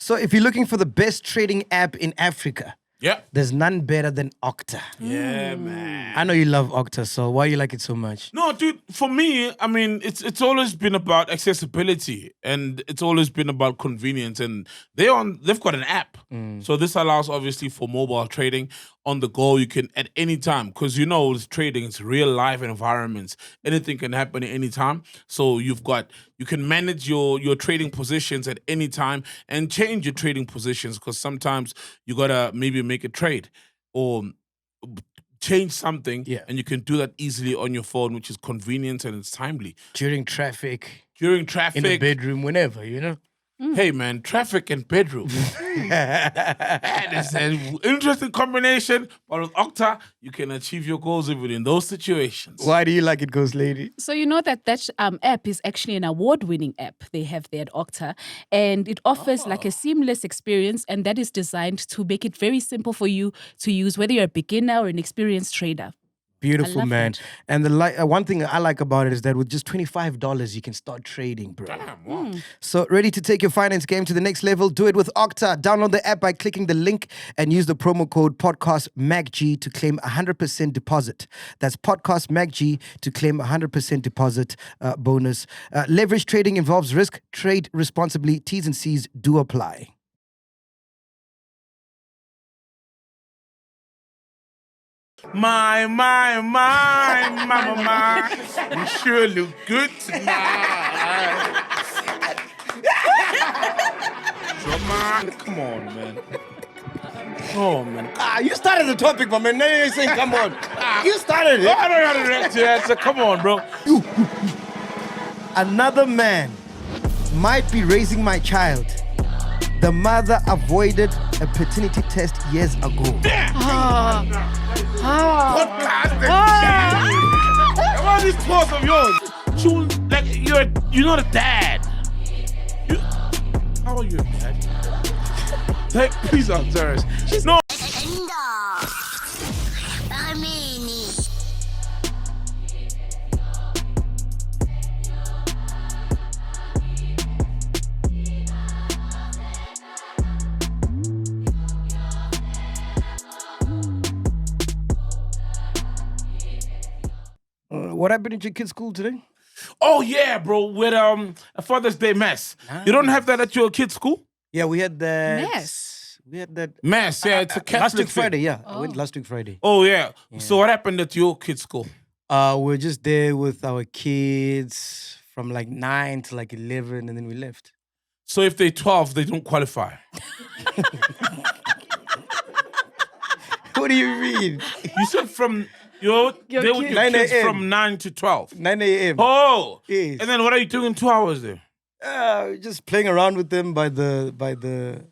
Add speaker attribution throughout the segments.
Speaker 1: So if you're looking for the best trading app in Africa, there's none better than Octa.
Speaker 2: Yeah, man.
Speaker 1: I know you love Octa, so why you like it so much?
Speaker 2: No, dude, for me, I mean, it's always been about accessibility and it's always been about convenience. And they've got an app. So this allows obviously for mobile trading on the go. You can at any time, because with trading, it's real life environments. Anything can happen at any time. So you can manage your trading positions at any time and change your trading positions, because sometimes you gotta maybe make a trade or change something, and you can do that easily on your phone, which is convenient and it's timely.
Speaker 1: During traffic.
Speaker 2: In
Speaker 1: the bedroom, whenever,
Speaker 2: Hey, man, traffic and bedroom. That is an interesting combination, but with Octa, you can achieve your goals even in those situations.
Speaker 1: Why do you like it, Ghost Lady?
Speaker 3: So you know that app is actually an award-winning app they have there at Octa, and it offers like a seamless experience, and that is designed to make it very simple for you to use, whether you're a beginner or an experienced trader.
Speaker 1: Beautiful, man. And the one thing I like about it is that with just $25, you can start trading, bro.
Speaker 2: Damn, wow.
Speaker 1: So ready to take your finance game to the next level? Do it with Octa. Download the app by clicking the link and use the promo code PodcastwithMacG to claim 100% deposit. That's PodcastwithMacG to claim 100% deposit bonus. Leverage trading involves risk. Trade responsibly. T's and C's do apply.
Speaker 2: My, you sure look good tonight. Come on, man. Oh, man.
Speaker 1: You started the topic, but man, now you're saying, come on. You started it.
Speaker 2: I don't know how to react to that, so come on, bro.
Speaker 1: Another man might be raising my child. The mother avoided a paternity test years ago.
Speaker 2: What are these thoughts of yours? You're not a dad. How are you a dad? Please answer us. No.
Speaker 1: What happened at your kid's school today?
Speaker 2: Oh yeah, bro, with a Father's Day mass. Nice. You don't have that at your kid's school?
Speaker 1: Yeah, we had that.
Speaker 3: Mass?
Speaker 1: We had that.
Speaker 2: Mass, yeah, it's a Catholic
Speaker 1: last week
Speaker 2: thing.
Speaker 1: Friday, yeah. I went last week Friday.
Speaker 2: Oh yeah. So what happened at your kid's school?
Speaker 1: We're just there with our kids from like 9 to like 11, and then we left.
Speaker 2: So if they're 12, they don't qualify.
Speaker 1: What do you mean?
Speaker 2: You said from... they would give kids from 9 to 12.
Speaker 1: 9 a.m.
Speaker 2: Oh!
Speaker 1: Yes.
Speaker 2: And then what are you doing in 2 hours there?
Speaker 1: Just playing around with them by the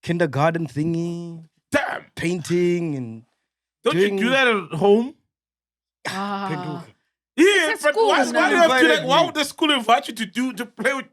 Speaker 1: kindergarten thingy.
Speaker 2: Damn!
Speaker 1: Painting and
Speaker 2: Don't you do that at home? Yeah, but why do you have to, like, why would the school invite you to play with,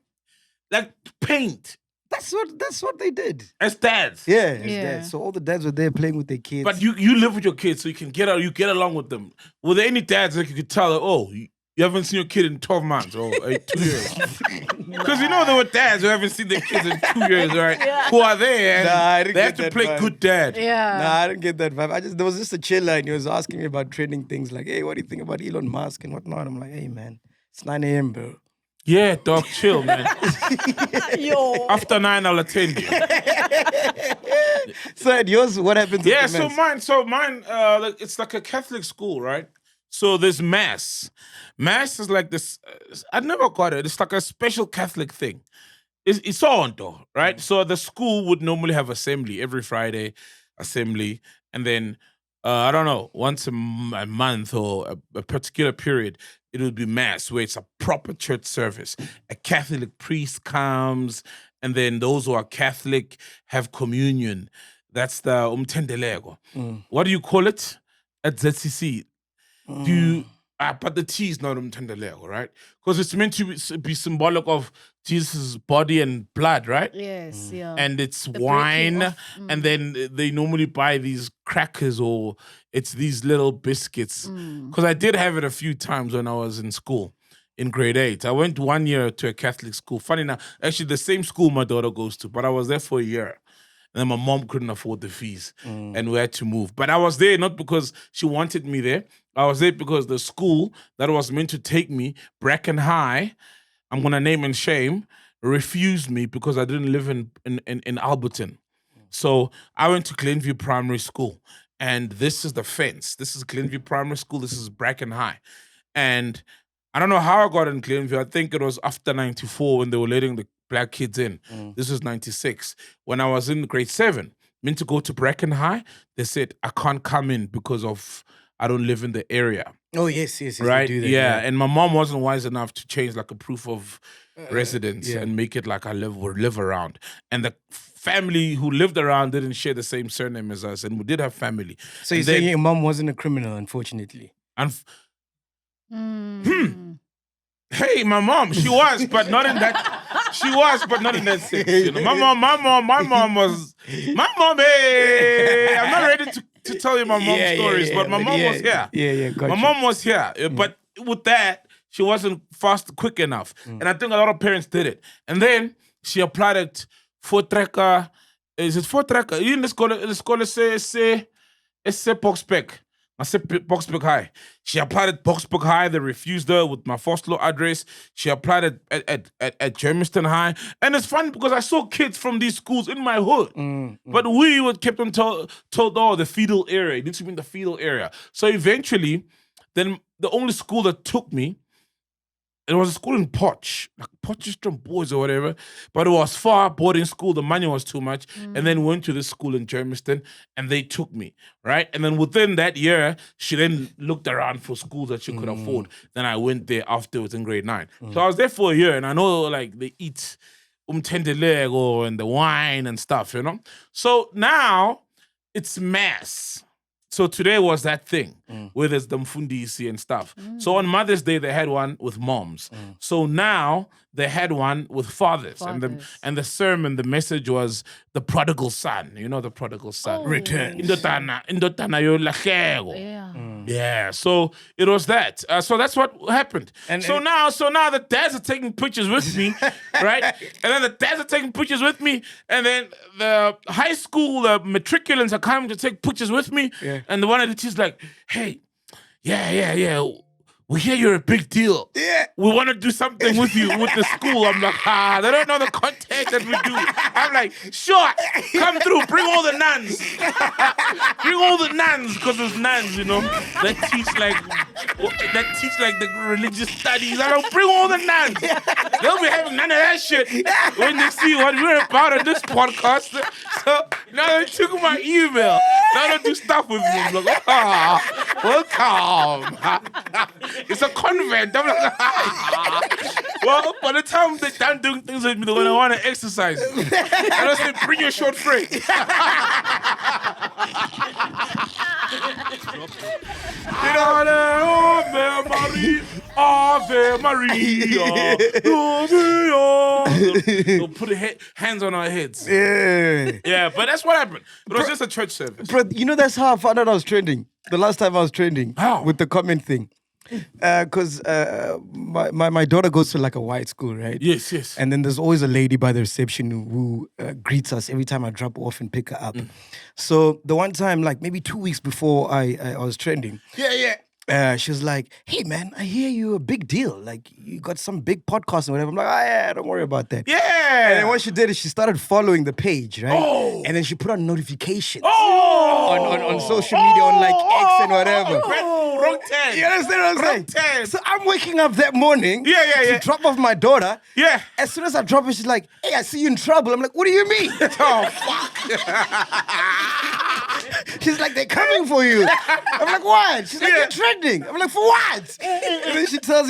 Speaker 2: like, paint?
Speaker 1: That's what they did.
Speaker 2: As dads.
Speaker 1: Yeah, as dads. So all the dads were there playing with their kids.
Speaker 2: But you live with your kids, so you can get along with them. Were there any dads that you could tell, like, oh, you haven't seen your kid in 12 months or 2 years? Because there were dads who haven't seen their kids in 2 years, right? Yeah. Who are there and they have to play good dad.
Speaker 3: Yeah.
Speaker 1: Nah, I didn't get that vibe. There was just a chiller and he was asking me about trending things like, hey, what do you think about Elon Musk and whatnot? I'm like, hey, man, it's 9 a.m., bro.
Speaker 2: Yeah, dog, chill, man.
Speaker 3: Yo.
Speaker 2: After 9, I'll attend you.
Speaker 1: So at yours, what happens?
Speaker 2: Yeah, so mine, it's like a Catholic school, right? So there's mass. Mass is like this. I never got it. It's like a special Catholic thing. It's on though, right? So the school would normally have assembly every Friday, assembly, and then I don't know, once a month or a particular period, it would be mass where it's a proper church service. A Catholic priest comes, and then those who are Catholic have communion. That's the umtendelego. What do you call it at ZCC? But the T is not umtendelego, right? Because it's meant to be symbolic of Jesus' body and blood, right?
Speaker 3: Yes, yeah.
Speaker 2: And it's the wine, and then they normally buy these crackers or it's these little biscuits. Because I did have it a few times when I was in school. in grade 8. I went 1 year to a Catholic school. Funny enough, actually the same school my daughter goes to, but I was there for a year. And then my mom couldn't afford the fees and we had to move. But I was there not because she wanted me there. I was there because the school that was meant to take me, Bracken High, I'm going to name and shame, refused me because I didn't live in Alberton. So I went to Glenview Primary School. And this is the fence. This is Glenview Primary School. This is Bracken High. And I don't know how I got in Glenview. I think it was after 94 when they were letting the black kids in. This was 96. When I was in grade 7, meant to go to Bracken High, they said, I can't come in because of I don't live in the area.
Speaker 1: Oh, yes.
Speaker 2: Right?
Speaker 1: They do that,
Speaker 2: yeah, and my mom wasn't wise enough to change like a proof of residence
Speaker 1: yeah.
Speaker 2: and make it like I live around. And the family who lived around didn't share the same surname as us, and we did have family.
Speaker 1: So you're saying your mom wasn't a criminal, unfortunately?
Speaker 2: Hey, my mom, she was, but not in that. She was, but not in that sense. You know, my mom was. My mom, hey, I'm not ready to tell you my mom's stories, but my mom was here.
Speaker 1: Yeah, gotcha.
Speaker 2: My mom was here, but with that, she wasn't quick enough, and I think a lot of parents did it. And then she applied at Voortrekker. Is it Voortrekker? You in the school say Boksbeek. I said Boksbeek High. She applied at Boksbeek High. They refused her with my Vosloo address. She applied at Germiston High. And it's funny because I saw kids from these schools in my hood. But we were kept on told, the fetal area. It needs to be in the fetal area. So eventually, then the only school that took me, it was a school in Potch, like Potchefstroom Boys or whatever, but it was far, boarding school, the money was too much, and then went to this school in Germiston, and they took me, right? And then within that year, she then looked around for schools that she could afford. Then I went there afterwards in grade 9. So I was there for a year, and I know like they eat umtendelego and the wine and stuff, you know? So now, it's mass. So today was that thing where there's the mfundisi and stuff. So on Mother's Day, they had one with moms. So now they had one with fathers. And the sermon, the message was the prodigal son. You know the prodigal son.
Speaker 1: Returns.
Speaker 2: Indotana yo lahleko.
Speaker 3: Yeah.
Speaker 2: Yeah, so it was that. So that's what happened. So now the dads are taking pictures with me, right? And then the dads are taking pictures with me, and then the high school matriculants are coming to take pictures with me.
Speaker 1: Yeah.
Speaker 2: And the one of the teachers like, hey, yeah. We hear you're a big deal.
Speaker 1: Yeah.
Speaker 2: We want to do something with you, with the school. I'm like, they don't know the context that we do. I'm like, sure, come through, bring all the nuns. Bring all the nuns, because there's nuns, you know, that teach like the religious studies. I don't bring all the nuns. They'll be having none of that shit when they see what we're about on this podcast. So now they took my email. Now they do stuff with me. I'm like, welcome. It's a convent. I'm like, well, by the time they're done doing things with me, they're going to want to exercise. And I say, bring your short phrase. Ave Maria. They'll put hands on our heads. Yeah, but that's what happened. It was just a church service.
Speaker 1: Bro, you know that's how I found out I was trending. The last time I was trending.
Speaker 2: How?
Speaker 1: With the comment thing. Because my daughter goes to like a white school, right?
Speaker 2: Yes.
Speaker 1: And then there's always a lady by the reception who greets us every time I drop her off and pick her up. So the one time, like maybe 2 weeks before I was trending. She was like, hey man, I hear you're a big deal. Like you got some big podcast and whatever. I'm like, yeah, don't worry about that.
Speaker 2: Yeah.
Speaker 1: And then what she did is she started following the page, right?
Speaker 2: Oh.
Speaker 1: And then she put on notifications
Speaker 2: on
Speaker 1: social media, on like X and whatever.
Speaker 2: Wrong 10.
Speaker 1: You understand what I'm saying?
Speaker 2: 10.
Speaker 1: So I'm waking up that morning to drop off my daughter.
Speaker 2: Yeah.
Speaker 1: As soon as I drop her, she's like, hey, I see you in trouble. I'm like, what do you mean?
Speaker 2: Oh, fuck.
Speaker 1: She's like, they're coming for you. I'm like, what? She's like, you're trending. I'm like, for what? And then she tells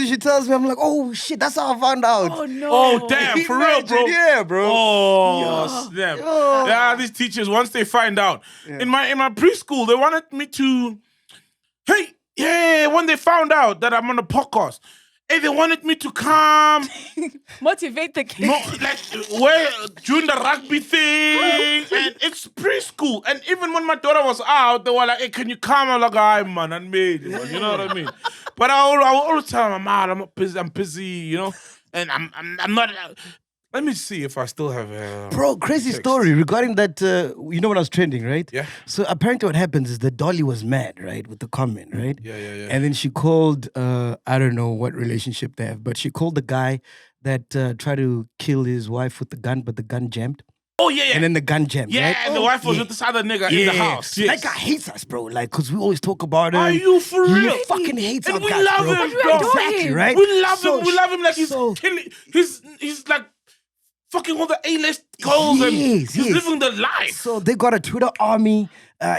Speaker 1: me, I'm like, oh shit, that's how I found out.
Speaker 3: Oh no.
Speaker 2: Oh damn, for real, bro.
Speaker 1: Yeah, bro.
Speaker 2: Oh, damn. Yeah, these teachers, once they find out. In my preschool, they wanted me to, when they found out that I'm on a podcast, they wanted me to come
Speaker 3: Motivate the kids.
Speaker 2: during the rugby thing, and it's preschool. And even when my daughter was out, they were like, hey, can you come? I'm like, I'm man, and made, you know what I mean? But I will always tell my mom, I'm busy, you know, and I'm not. Let me see if I still have.
Speaker 1: Bro, crazy
Speaker 2: text.
Speaker 1: story regarding that. You know when I was trending, right?
Speaker 2: Yeah.
Speaker 1: So apparently, what happens is that Dolly was mad, right, with the comment, right?
Speaker 2: Yeah.
Speaker 1: And then she called. I don't know what relationship they have, but she called the guy that tried to kill his wife with the gun, but the gun jammed.
Speaker 2: Oh yeah.
Speaker 1: And then the gun jammed,
Speaker 2: Yeah,
Speaker 1: right?
Speaker 2: and the wife was with this other nigga in the house. Yes.
Speaker 1: That guy hates us, bro. Like, cause we always talk about him.
Speaker 2: Are you for real?
Speaker 1: He fucking hates
Speaker 2: And
Speaker 1: our
Speaker 2: we
Speaker 1: guys,
Speaker 2: love
Speaker 1: bro.
Speaker 2: him, bro.
Speaker 1: Exactly, right?
Speaker 2: We love him. We love him like he's
Speaker 1: so-
Speaker 2: killing. He's like fucking all the A-list girls and he's living the life.
Speaker 1: So they got a Twitter army.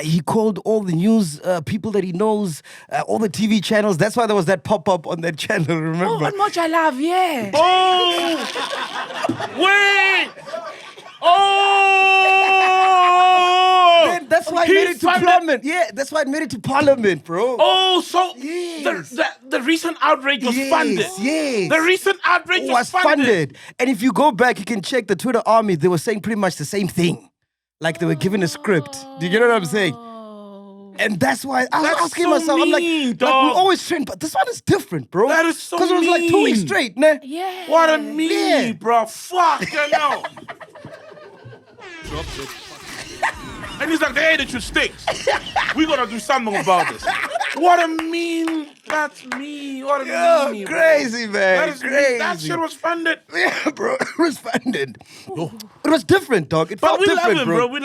Speaker 1: He called all the news people that he knows, all the TV channels. That's why there was that pop-up on that channel, remember?
Speaker 3: Oh, and much I love, yeah.
Speaker 2: Oh, wait. Oh!
Speaker 1: Then that's why it made it to Parliament. Yeah, that's why it made it to Parliament, bro.
Speaker 2: Oh, so
Speaker 1: Yes.
Speaker 2: the recent outrage was funded.
Speaker 1: Yes.
Speaker 2: The recent outrage
Speaker 1: was funded. And if you go back, you can check the Twitter army. They were saying pretty much the same thing. Like they were given a script. Do you get what I'm saying? And that's why I was
Speaker 2: That's
Speaker 1: asking
Speaker 2: so
Speaker 1: myself, I'm like
Speaker 2: mean,
Speaker 1: we
Speaker 2: dog.
Speaker 1: always trend, but this one is different, bro.
Speaker 2: That is so
Speaker 1: Because it was like 2 weeks
Speaker 2: mean.
Speaker 1: straight, nah?
Speaker 3: Yeah.
Speaker 2: What a me,
Speaker 1: Yeah.
Speaker 2: bro. Fuck, you know. And he's like, the attitude stinks. We gotta do something about this. What a mean. That's me. What a mean.
Speaker 1: Crazy, man.
Speaker 2: That is
Speaker 1: crazy.
Speaker 2: crazy. That shit was funded.
Speaker 1: Yeah, bro. It was funded. It was different, dog. It
Speaker 2: But
Speaker 1: felt
Speaker 2: we
Speaker 1: different,
Speaker 2: love him, bro. We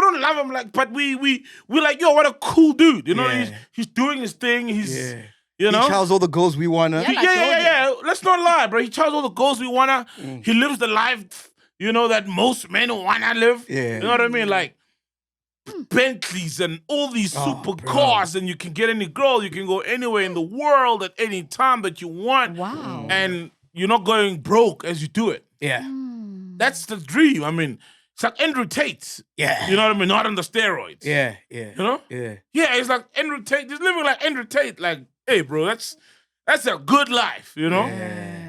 Speaker 2: don't love him, like, but we like, yo, what a cool dude. You know,
Speaker 1: Yeah.
Speaker 2: he's doing his thing. He's,
Speaker 1: Yeah.
Speaker 2: you know.
Speaker 1: He tells all the goals we wanna.
Speaker 3: Yeah.
Speaker 2: Yeah. Let's not lie, bro. He tells all the goals we wanna. He lives the life, you know, that most men wanna live.
Speaker 1: Yeah.
Speaker 2: You know what I mean? Like Bentleys and all these super cars, and you can get any girl, you can go anywhere in the world at any time that you want.
Speaker 3: Wow.
Speaker 2: And you're not going broke as you do it.
Speaker 1: Yeah.
Speaker 2: That's the dream. I mean, it's like Andrew Tate.
Speaker 1: Yeah.
Speaker 2: You know what I mean? Not on the steroids.
Speaker 1: Yeah.
Speaker 2: You know?
Speaker 1: Yeah.
Speaker 2: Yeah, it's like Andrew Tate. He's living like Andrew Tate. Like, hey, bro, that's a good life, you know?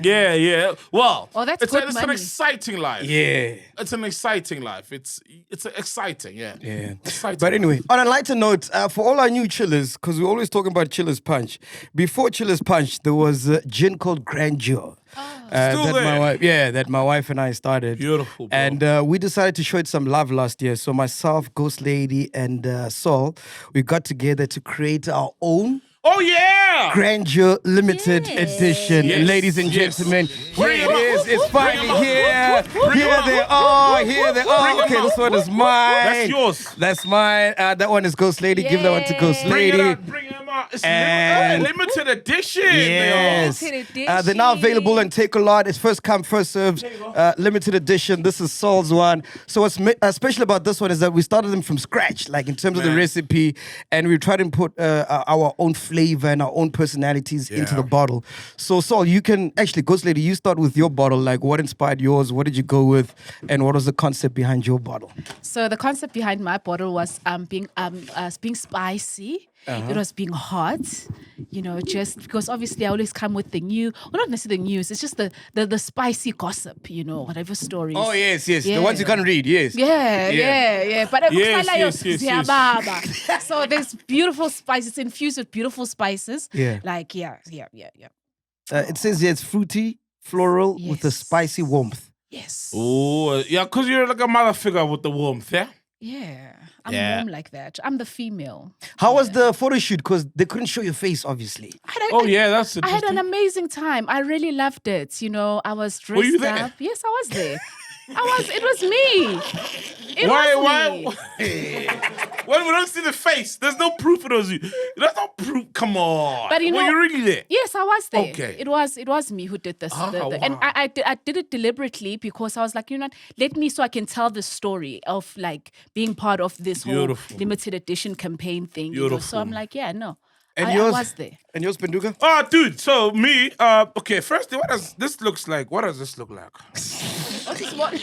Speaker 2: Yeah. Well,
Speaker 3: Oh, that's
Speaker 2: it's
Speaker 3: good
Speaker 2: an
Speaker 3: money.
Speaker 2: exciting life.
Speaker 1: Yeah.
Speaker 2: It's an exciting life. It's exciting, yeah.
Speaker 1: Yeah.
Speaker 2: Exciting.
Speaker 1: But anyway, on a lighter note, for all our new chillers, because we're always talking about Chillers Punch. Before Chillers Punch, there was a gin called Grandeur.
Speaker 2: Still
Speaker 1: that
Speaker 2: there.
Speaker 1: my wife and I started.
Speaker 2: Beautiful, bro.
Speaker 1: And we decided to show it some love last year. So myself, Ghost Lady, and Saul, we got together to create our own
Speaker 2: Oh, yeah.
Speaker 1: Grandeur Limited Edition.
Speaker 2: Yes.
Speaker 1: Ladies and
Speaker 2: Yes.
Speaker 1: gentlemen,
Speaker 2: Bring
Speaker 1: here
Speaker 2: them
Speaker 1: it
Speaker 2: up.
Speaker 1: is. It's finally here. Here they are. Here they are.
Speaker 2: Bring
Speaker 1: Okay,
Speaker 2: them
Speaker 1: this
Speaker 2: up.
Speaker 1: one is mine.
Speaker 2: That's yours.
Speaker 1: That's mine. That one is Ghost Lady. Give that one to Ghost
Speaker 3: Yay.
Speaker 2: Bring it
Speaker 1: Lady.
Speaker 2: out. Bring them out. It's
Speaker 1: And-
Speaker 2: limited edition.
Speaker 1: Yes.
Speaker 3: Limited
Speaker 1: They're now
Speaker 3: edition.
Speaker 1: available on Take a Lot. It's first come, first served. Limited edition. This is Saul's one. So what's special about this one is that we started them from scratch, like in terms of the
Speaker 2: Man.
Speaker 1: recipe, and we tried to put our own flavor and our own personalities into the bottle. So Saul, you can actually, Ghost Lady, you start with your bottle. Like, what inspired yours? What did you go with? And what was the concept behind your bottle?
Speaker 3: So the concept behind my bottle was being spicy. It was being hot, you know, just because obviously I always come with the new, well, not necessarily the news, it's just the spicy gossip, you know, whatever stories.
Speaker 1: Oh, yes.
Speaker 3: Yeah.
Speaker 1: The ones you can't read, yes.
Speaker 3: Yeah. But
Speaker 2: Yes.
Speaker 3: So there's beautiful spices. It's infused with beautiful spices.
Speaker 1: Yeah.
Speaker 3: Like, yeah.
Speaker 1: It says here it's fruity, floral, with a
Speaker 3: Yes.
Speaker 1: spicy warmth.
Speaker 3: Yes.
Speaker 2: Oh, yeah, because you're like a mother figure with the warmth, yeah?
Speaker 3: Yeah. I'm
Speaker 2: Yeah.
Speaker 3: warm like that. I'm the female.
Speaker 1: How was the photo shoot? Because they couldn't show your face, obviously.
Speaker 2: Oh, yeah, that's
Speaker 3: I had
Speaker 2: interesting.
Speaker 3: an amazing time. I really loved it. You know, I was dressed
Speaker 2: Were you there?
Speaker 3: up. Yes, I was there. It was me. It
Speaker 2: Why?
Speaker 3: was me.
Speaker 2: When we don't see the face, there's no proof it was you. There's no proof. Come on.
Speaker 3: But you
Speaker 2: Were
Speaker 3: know-
Speaker 2: you really there?
Speaker 3: Yes, I was there.
Speaker 2: Okay.
Speaker 3: It was me who did this. And
Speaker 2: wow.
Speaker 3: I did it deliberately because I was like, you know what, let me so I can tell the story of like being part of this
Speaker 2: Beautiful.
Speaker 3: whole limited edition campaign thing. You know? So I'm like, yeah, no.
Speaker 1: And
Speaker 3: I
Speaker 1: yours?
Speaker 3: was there.
Speaker 1: And yours, Benduga?
Speaker 2: Oh, dude. So me, okay, first, what does this looks like? What does this look like?
Speaker 3: What is what?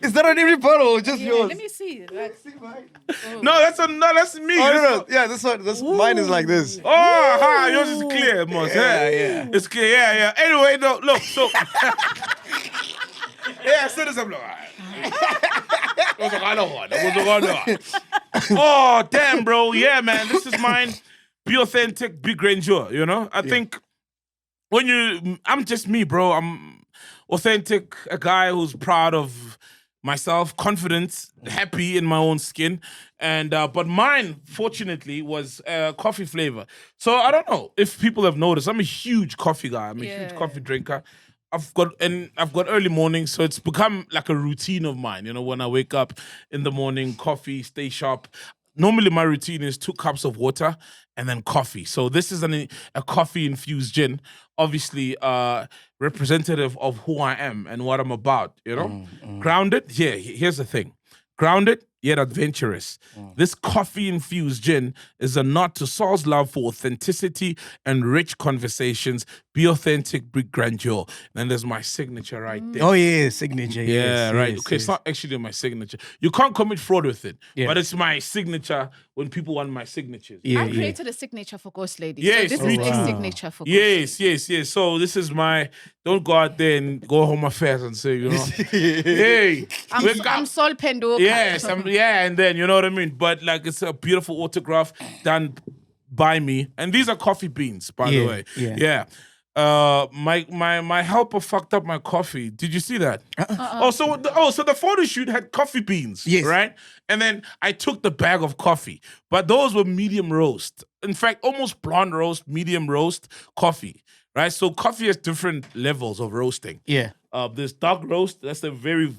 Speaker 1: Is that on every bottle or just
Speaker 3: Yeah,
Speaker 1: yours?
Speaker 3: let me see. Like,
Speaker 2: No, that's me.
Speaker 1: Oh,
Speaker 2: This
Speaker 1: no.
Speaker 2: one-
Speaker 1: Yeah, this one. Mine is like this.
Speaker 2: Oh, yours is clear, Mos.
Speaker 1: Yeah.
Speaker 2: It's clear, yeah. Anyway, no, look, so. Yeah, I said this, I'm like, all right. Oh, damn, bro. Yeah, man. This is mine. Be authentic, be grandeur, you know? I think I'm just me, bro. I'm authentic, a guy who's proud of myself, confident, happy in my own skin. And but mine, fortunately, was coffee flavor. So I don't know if people have noticed. I'm a huge coffee guy. I'm a huge coffee drinker. I've got early mornings, so it's become like a routine of mine. You know, when I wake up in the morning, coffee, stay sharp. Normally, my routine is 2 cups of water and then coffee. So this is a coffee-infused gin, obviously representative of who I am and what I'm about, you know? Grounded, yeah, here's the thing. Grounded, yet adventurous. This coffee-infused gin is a nod to Saul's love for authenticity and rich conversations. Be authentic, be grandeur. And then there's my signature right there.
Speaker 1: Oh, yeah, signature.
Speaker 2: Yeah,
Speaker 1: yes,
Speaker 2: right.
Speaker 1: yes,
Speaker 2: Okay,
Speaker 1: yes.
Speaker 2: it's not actually my signature. You can't commit fraud with it, but it's my signature when people want my signatures.
Speaker 1: Yeah,
Speaker 3: I created a signature for Ghost Lady.
Speaker 2: Yes,
Speaker 3: so this
Speaker 2: me
Speaker 3: is a
Speaker 2: too.
Speaker 3: signature for Ghost Lady.
Speaker 2: Yes. So this is my, don't go out there and go home affairs and say, you know, hey.
Speaker 3: I'm Sol Pendoka.
Speaker 2: Yes, and then, you know what I mean? But like, it's a beautiful autograph done by me. And these are coffee beans, by the way.
Speaker 1: Yeah.
Speaker 2: My helper fucked up my coffee. Did you see that? So the photo shoot had coffee beans,
Speaker 1: Yes.
Speaker 2: right? And then I took the bag of coffee, but those were medium roast. In fact, almost blonde roast, medium roast coffee, right? So coffee has different levels of roasting.
Speaker 1: Yeah.
Speaker 2: There's dark roast. That's a very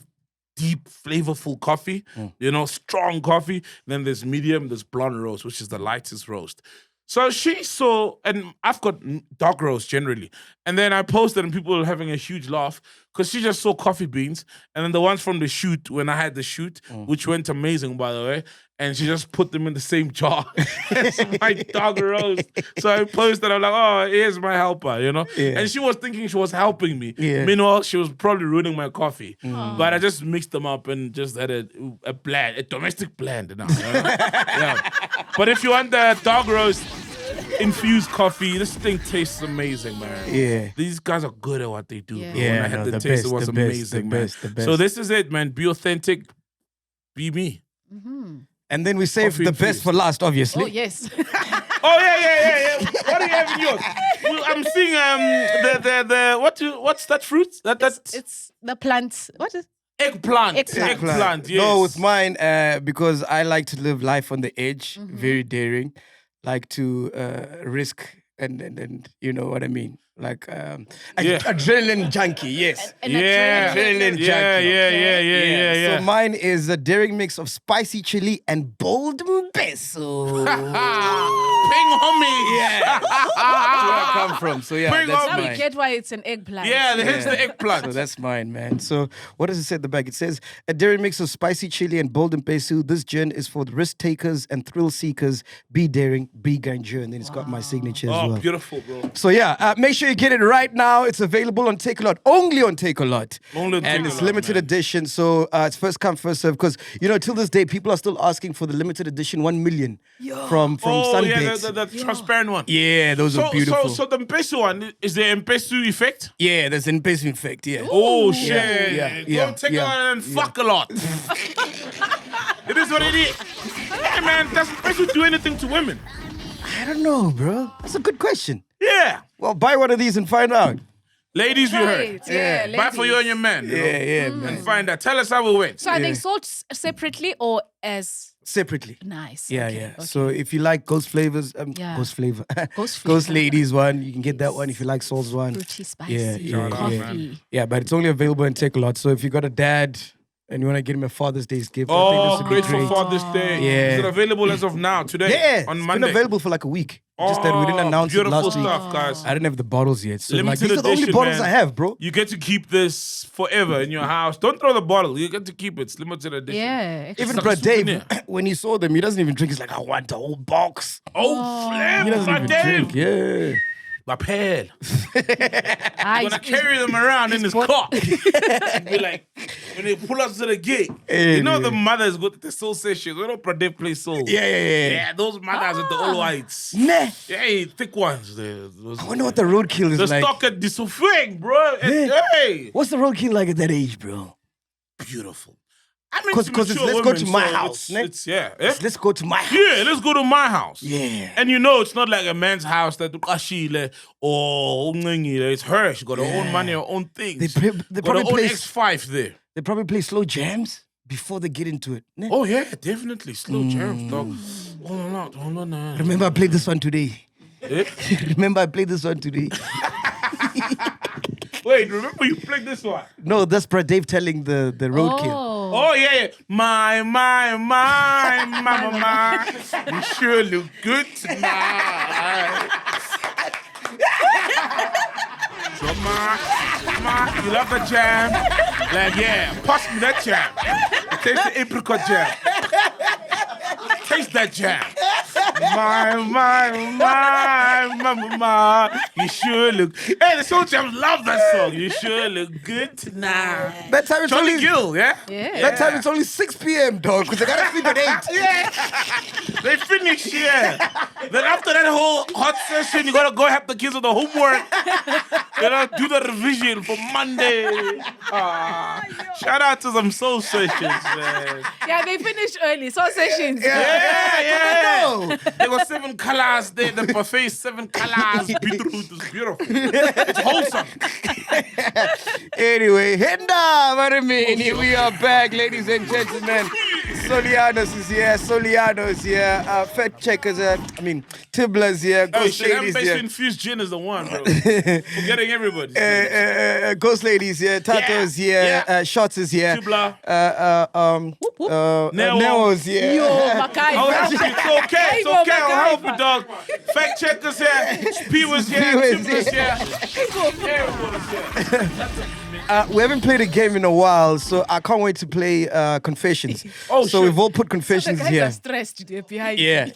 Speaker 2: deep, flavorful coffee. You know, strong coffee. Then there's medium. There's blonde roast, which is the lightest roast. So she saw, and I've got dark roast generally. And then I posted and people were having a huge laugh because she just saw coffee beans. And then the ones from the shoot, when I had the shoot, which went amazing, by the way, and she just put them in the same jar as my dark roast. So I posted, I'm like, oh, here's my helper, you know?
Speaker 1: Yeah.
Speaker 2: And she was thinking she was helping me.
Speaker 1: Yeah.
Speaker 2: Meanwhile, she was probably ruining my coffee. But I just mixed them up and just had a blend, a domestic blend now. You know? Yeah. But if you want the dark roast infused coffee, this thing tastes amazing, man.
Speaker 1: Yeah.
Speaker 2: These guys are good at what they do.
Speaker 3: Yeah.
Speaker 2: Bro.
Speaker 1: Yeah,
Speaker 2: When I had the taste, it was amazing, man.
Speaker 1: the best.
Speaker 2: So this is it, man. Be authentic, be me.
Speaker 1: And then we save
Speaker 2: Coffee
Speaker 1: the best
Speaker 2: infused.
Speaker 1: for last, obviously.
Speaker 3: Oh, yes.
Speaker 2: Oh yeah. What do you have in yours? Well, I'm seeing what's that fruit? That's
Speaker 3: It's the plant. What is
Speaker 2: eggplant.
Speaker 3: Eggplant.
Speaker 2: Eggplant. Yes.
Speaker 1: No, with mine, because I like to live life on the edge, very daring, like to risk and you know what I mean, like adrenaline junkie. Yes,
Speaker 3: an
Speaker 2: Yeah.
Speaker 1: adrenaline junkie.
Speaker 2: Yeah.
Speaker 1: So mine is a daring mix of spicy chili and bold peso.
Speaker 2: Ping homie.
Speaker 1: Yeah, that's where I come from. So yeah,
Speaker 2: Bring
Speaker 1: that's
Speaker 2: on
Speaker 3: Now we
Speaker 1: mine.
Speaker 3: get why it's an eggplant.
Speaker 2: Yeah, here's the eggplant.
Speaker 1: So that's mine, man. So what does it say at the back? It says a daring mix of spicy chili and bold peso. This gin is for the risk takers and thrill seekers. Be daring, be grandeur, and then it's got my signature as
Speaker 2: Oh,
Speaker 1: well.
Speaker 2: beautiful, bro.
Speaker 1: So yeah, make sure you get it right now. It's available on Take A Lot, only on Take A Lot.
Speaker 2: Only on
Speaker 1: And
Speaker 2: Take A
Speaker 1: it's
Speaker 2: Lot,
Speaker 1: limited
Speaker 2: man.
Speaker 1: edition, so it's first come, first serve. Because till this day, people are still asking for the limited edition 1 million from Sunbet.
Speaker 2: the transparent one.
Speaker 1: Yeah, those are beautiful.
Speaker 2: So the Mpesu one, is there Mpesu effect?
Speaker 1: Yeah, there's an peso effect. Yeah.
Speaker 2: Oh shit!
Speaker 1: yeah,
Speaker 2: Don't take
Speaker 1: yeah.
Speaker 2: it on and fuck a lot. It is what it is. Yeah, man. Does Mpesu do anything to women?
Speaker 1: I don't know, bro. That's a good question.
Speaker 2: Yeah.
Speaker 1: Well, buy one of these and find out.
Speaker 2: Ladies, you heard.
Speaker 3: Right. Yeah.
Speaker 2: Buy for you and your man. You know,
Speaker 1: Yeah, man.
Speaker 2: and find out. Tell us how it went.
Speaker 3: So are they sold separately or as
Speaker 1: Separately.
Speaker 3: nice?
Speaker 1: Yeah,
Speaker 3: Okay,
Speaker 1: yeah.
Speaker 3: okay.
Speaker 1: So if you like Ghost Flavors,
Speaker 3: Yeah.
Speaker 1: Ghost Flavor,
Speaker 3: Ghost
Speaker 1: Ghost
Speaker 3: Flavor.
Speaker 1: Ladies one, you can get that one. If you like Soul's one,
Speaker 3: Fruity, spicy,
Speaker 1: yeah,
Speaker 3: coffee.
Speaker 1: yeah. But it's only available in Take A Lot. So if you got a dad and you want to get him a Father's Day's gift, I
Speaker 2: Oh,
Speaker 1: think this would
Speaker 2: great
Speaker 1: be
Speaker 2: for
Speaker 1: great.
Speaker 2: Father's Day.
Speaker 1: Yeah.
Speaker 2: Is it available as of now, today?
Speaker 1: Yeah,
Speaker 2: On
Speaker 1: it's
Speaker 2: Monday.
Speaker 1: been available for like a week. Just that we didn't announce it
Speaker 2: beautiful
Speaker 1: last week.
Speaker 2: stuff, guys.
Speaker 1: I didn't have the bottles yet. So like,
Speaker 2: Limited
Speaker 1: these are the only
Speaker 2: edition,
Speaker 1: bottles
Speaker 2: man.
Speaker 1: I have, bro.
Speaker 2: You get to keep this forever in your house. Don't throw the bottle. You get to keep it. It's limited edition.
Speaker 3: Yeah. actually.
Speaker 1: Even
Speaker 2: like
Speaker 1: Bro
Speaker 2: a
Speaker 1: Dave,
Speaker 2: souvenir.
Speaker 1: when he saw them, he doesn't even drink. He's like, I want a whole box.
Speaker 2: Oh,
Speaker 1: He
Speaker 2: flip,
Speaker 1: doesn't
Speaker 2: my
Speaker 1: even
Speaker 2: Dave.
Speaker 1: drink. Yeah.
Speaker 2: My pal.
Speaker 3: Ah,
Speaker 2: When I
Speaker 3: it's-
Speaker 2: carry them around in his car, be like, when they pull us to the gate, you know the mothers go to the soul sessions. We don't Pradeep play soul.
Speaker 1: Yeah.
Speaker 2: Yeah, those mothers are the all whites.
Speaker 1: Nah.
Speaker 2: Yeah, thick ones. Those,
Speaker 1: I wonder what the roadkill is
Speaker 2: the
Speaker 1: like.
Speaker 2: stock at the Sofeng, bro. And, hey,
Speaker 1: What's the roadkill like at that age, bro?
Speaker 2: beautiful. I mean,
Speaker 1: Because it's let's go to my house.
Speaker 2: It's yeah.
Speaker 1: Let's go to my house.
Speaker 2: Yeah, let's go to my house.
Speaker 1: Yeah.
Speaker 2: And it's not like a man's house that or it's her. She got her own money, her own things.
Speaker 1: They
Speaker 2: got
Speaker 1: probably
Speaker 2: her own
Speaker 1: play
Speaker 2: X5 there.
Speaker 1: They probably play slow jams before they get into it. Ne?
Speaker 2: Oh yeah, definitely slow jams, dog. Hold on.
Speaker 1: Remember, I played this one today.
Speaker 2: Eh?
Speaker 1: Remember, I played this one today.
Speaker 2: Wait, remember you played this one?
Speaker 1: No, that's Brad Dave telling the roadkill.
Speaker 2: Oh yeah. My, you sure look good tonight. So ma, you love the jam? Like yeah, pass me that jam. Taste the apricot jam. Taste that jam. My, you sure look. Hey, the Soul Jams love that song. You sure look good tonight.
Speaker 1: That time it's
Speaker 2: Johnny
Speaker 1: only
Speaker 2: Gill, yeah?
Speaker 1: That time it's only 6 p.m. dog, because they gotta sleep at 8.
Speaker 2: Yeah. They finish, yeah. Then after that whole hot session, you gotta go help the kids with the homework. Do the revision for Monday. Shout out to some soul sessions, man.
Speaker 3: Yeah, they finish early. Soul sessions.
Speaker 2: Yeah. They got 7 colors there. The buffet, 7 colors. Beetroot is beautiful. It's wholesome.
Speaker 1: Anyway, Hinda, what I mean, here we are back, ladies and gentlemen. Solianos is here, Fat Checkers, Tibbler's here, Ghost Ladies
Speaker 2: here.
Speaker 1: here.
Speaker 2: Infused gin is the one, bro. Forgetting everybody.
Speaker 1: Ghost Ladies here, Tato's here, Shots is here.
Speaker 2: Tibbler.
Speaker 1: Neo's here.
Speaker 3: Yo, MacG.
Speaker 2: It's okay, I'll help you, dog. Fact Checkers here, P was here, Tibbler's here. Everyone's here.
Speaker 1: We haven't played a game in a while, so I can't wait to play Confessions. So we've all put Confessions here.
Speaker 3: Are stressed behind.
Speaker 1: Yeah,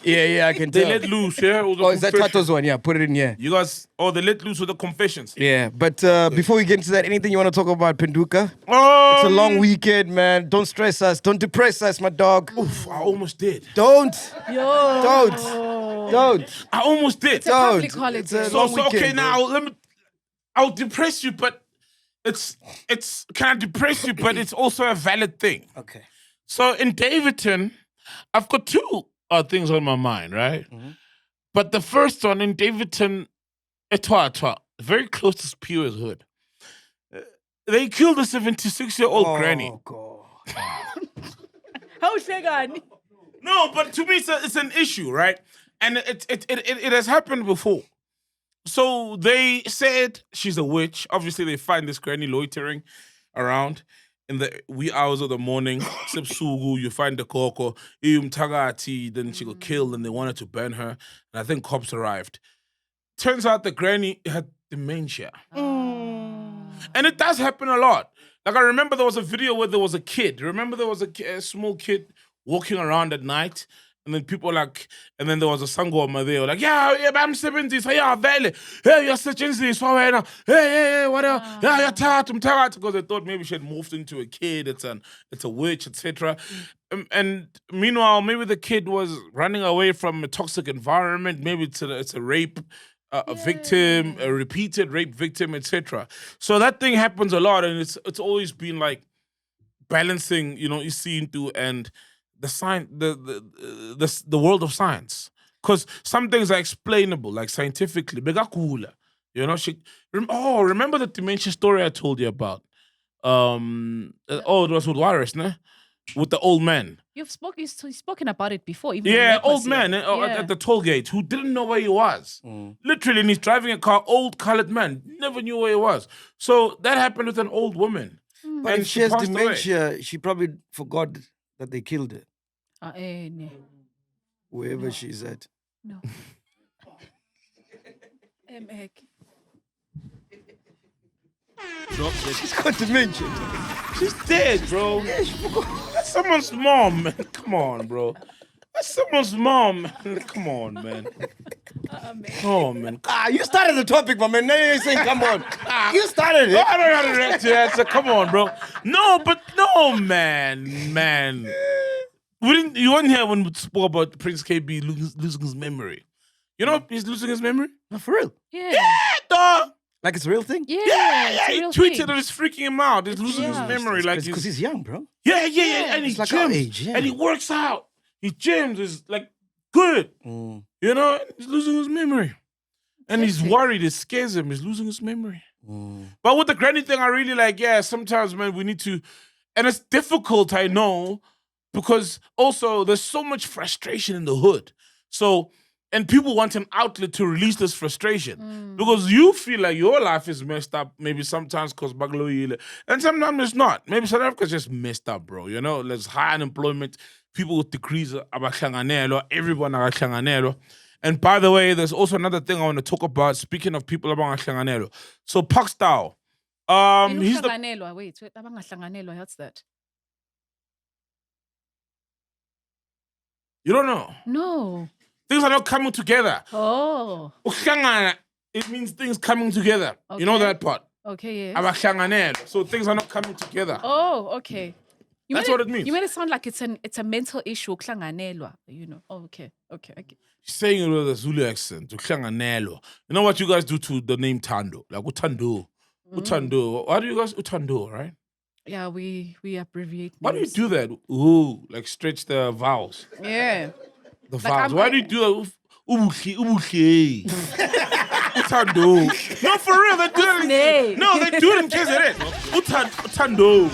Speaker 1: I can tell.
Speaker 2: They let loose, yeah?
Speaker 1: Oh, is that Tato's one? Yeah, put it in here.
Speaker 2: You guys, they let loose with the Confessions.
Speaker 1: Yeah, but before we get into that, anything you want to talk about, Penduka? It's a
Speaker 2: Oh,
Speaker 1: long weekend, man. Don't stress us. Don't depress us, my dog.
Speaker 2: Oof, I almost did.
Speaker 1: Don't.
Speaker 3: Yo.
Speaker 1: Don't.
Speaker 2: I almost did.
Speaker 3: It's a public holiday.
Speaker 1: It's a
Speaker 2: So
Speaker 1: long
Speaker 2: okay,
Speaker 1: weekend,
Speaker 2: now I'll depress you, but it's can I depress you, but it's also a valid thing.
Speaker 1: Okay.
Speaker 2: So in Davidton, I've got 2 things on my mind, right?
Speaker 1: Mm-hmm.
Speaker 2: But the first one in Davidton, Etwa, very close to Spewer's Hood. They killed a 76-year-old granny.
Speaker 1: Oh, God.
Speaker 3: How's she gone?
Speaker 2: No, but to me, it's an issue, right? And it has happened before. So they said she's a witch. Obviously, they find this granny loitering around in the wee hours of the morning. Sepsugu, you find the koko, then she got killed and they wanted to burn her. And I think cops arrived. Turns out the granny had dementia. And it does happen a lot. Like I remember there was a video where there was a kid. Remember there was a small kid walking around at night. And then people and then there was a Sangoma there, like, I'm 70, so vele. Hey, you're such hey, what else? Yeah, you're tired, because they thought maybe she had morphed into a kid, it's a witch, etc. And meanwhile, maybe the kid was running away from a toxic environment, maybe it's a rape, a victim, a repeated rape victim, etc. So that thing happens a lot, and it's always been like balancing, you see into and the science, the world of science, because some things are explainable, like scientifically. Remember the dementia story I told you about? It was with Warris, ne? With the old man.
Speaker 3: You've spoken about it before. Even
Speaker 2: Old man at the toll gate who didn't know where he was. Literally, and he's driving a car, old colored man, never knew where he was. So that happened with an old woman.
Speaker 1: But if she has dementia, she probably forgot that they killed her.
Speaker 3: No.
Speaker 1: Wherever she's at.
Speaker 3: No. MacG.
Speaker 1: She's got dementia.
Speaker 2: She's dead, bro. That's someone's mom, man. Come on, bro. That's someone's mom, man. Come on, man. Oh, man.
Speaker 1: You started the topic, my man. Now you're saying, come on. You started it.
Speaker 2: I don't know how to react to that. So come on, bro. No, man. You weren't here when we spoke about Prince KB losing his memory. You know he's losing his memory?
Speaker 1: No, for real.
Speaker 3: Yeah.
Speaker 2: Dog.
Speaker 1: Like it's a real thing?
Speaker 3: Yeah,
Speaker 2: Yeah,
Speaker 3: it's a
Speaker 2: he
Speaker 3: real
Speaker 2: tweeted
Speaker 3: thing.
Speaker 2: that it's freaking him out. He's losing his
Speaker 3: yeah.
Speaker 2: memory. Like
Speaker 1: Because he's young, bro.
Speaker 2: yeah. And he
Speaker 1: It's like our
Speaker 2: gyms.
Speaker 1: age, yeah.
Speaker 2: And he works out. He gyms. Is like good.
Speaker 1: Mm.
Speaker 2: You know, he's losing his memory. And he's
Speaker 3: Hectic.
Speaker 2: worried. It scares him. He's losing his memory.
Speaker 1: Mm.
Speaker 2: But with the granny thing, I really like, yeah, sometimes, man, we need to, and it's difficult, I know, because also there's so much frustration in the hood. So, and people want an outlet to release this frustration because you feel like your life is messed up, maybe sometimes because Bagloile, and sometimes it's not. Maybe South Africa's just messed up, bro. You know, there's high unemployment, people with degrees, everyone abahlanganelwa. And by the way, there's also another thing I want to talk about. Speaking of people abahlanganelwa, so Pakstyle, he's the
Speaker 3: Wait, abangahlanganelwa, what's that?
Speaker 2: you don't know.
Speaker 3: No.
Speaker 2: Things are not coming together.
Speaker 3: Oh,
Speaker 2: Ukuhlangana, it means things coming together. You know
Speaker 3: Okay.
Speaker 2: that part.
Speaker 3: okay, yes.
Speaker 2: Abahlanganelwa. So things are not coming together.
Speaker 3: Oh, okay.
Speaker 2: That's what it means.
Speaker 3: You made it sound like it's a mental issue, ukuhlanganelwa, you know. Oh, okay.
Speaker 2: She's saying it with a Zulu accent. Ukuhlanganelwa. You know what you guys do to the name Tando? Like Utando. Utando. Why do you guys Utando, right?
Speaker 3: Yeah, we abbreviate
Speaker 2: Why do you
Speaker 3: names.
Speaker 2: do that? Ooh, like stretch the vowels.
Speaker 3: Yeah.
Speaker 2: The
Speaker 3: Like,
Speaker 2: vowels. Why do you do that? Ubuhle. Utando. No, for real, they do it.
Speaker 3: name?
Speaker 2: No, they do it in KZN. Utando.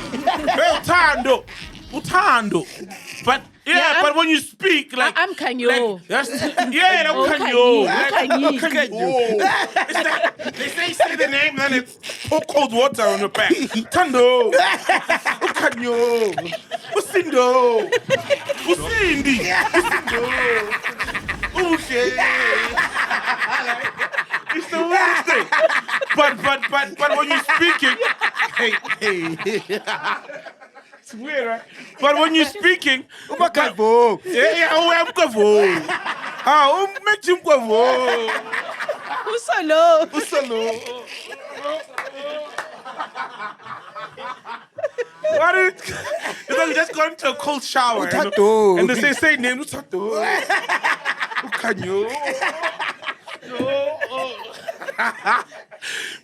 Speaker 2: Utando. Utando. But
Speaker 3: Yeah,
Speaker 2: but when you speak, like
Speaker 3: I'm Kanyo.
Speaker 2: like, that's, yeah,
Speaker 3: Oh,
Speaker 2: I'm
Speaker 3: Kanyi.
Speaker 2: Kanyo.
Speaker 3: Kanyi.
Speaker 2: It's like, they say the name, then they pour cold water on your back. Tando. Kanyo. Usindo. Usindi. Usindo. Okay. It's the worst thing. But when you're speaking, hey. It's weird, right? But when you're speaking,
Speaker 1: Umakavo.
Speaker 2: I'm Kavo. Make him Kavo.
Speaker 3: Usalo.
Speaker 2: Usalo. What is it's like you just got into a cold shower.
Speaker 1: Utato.
Speaker 2: And they say name Utato. Ukanyo.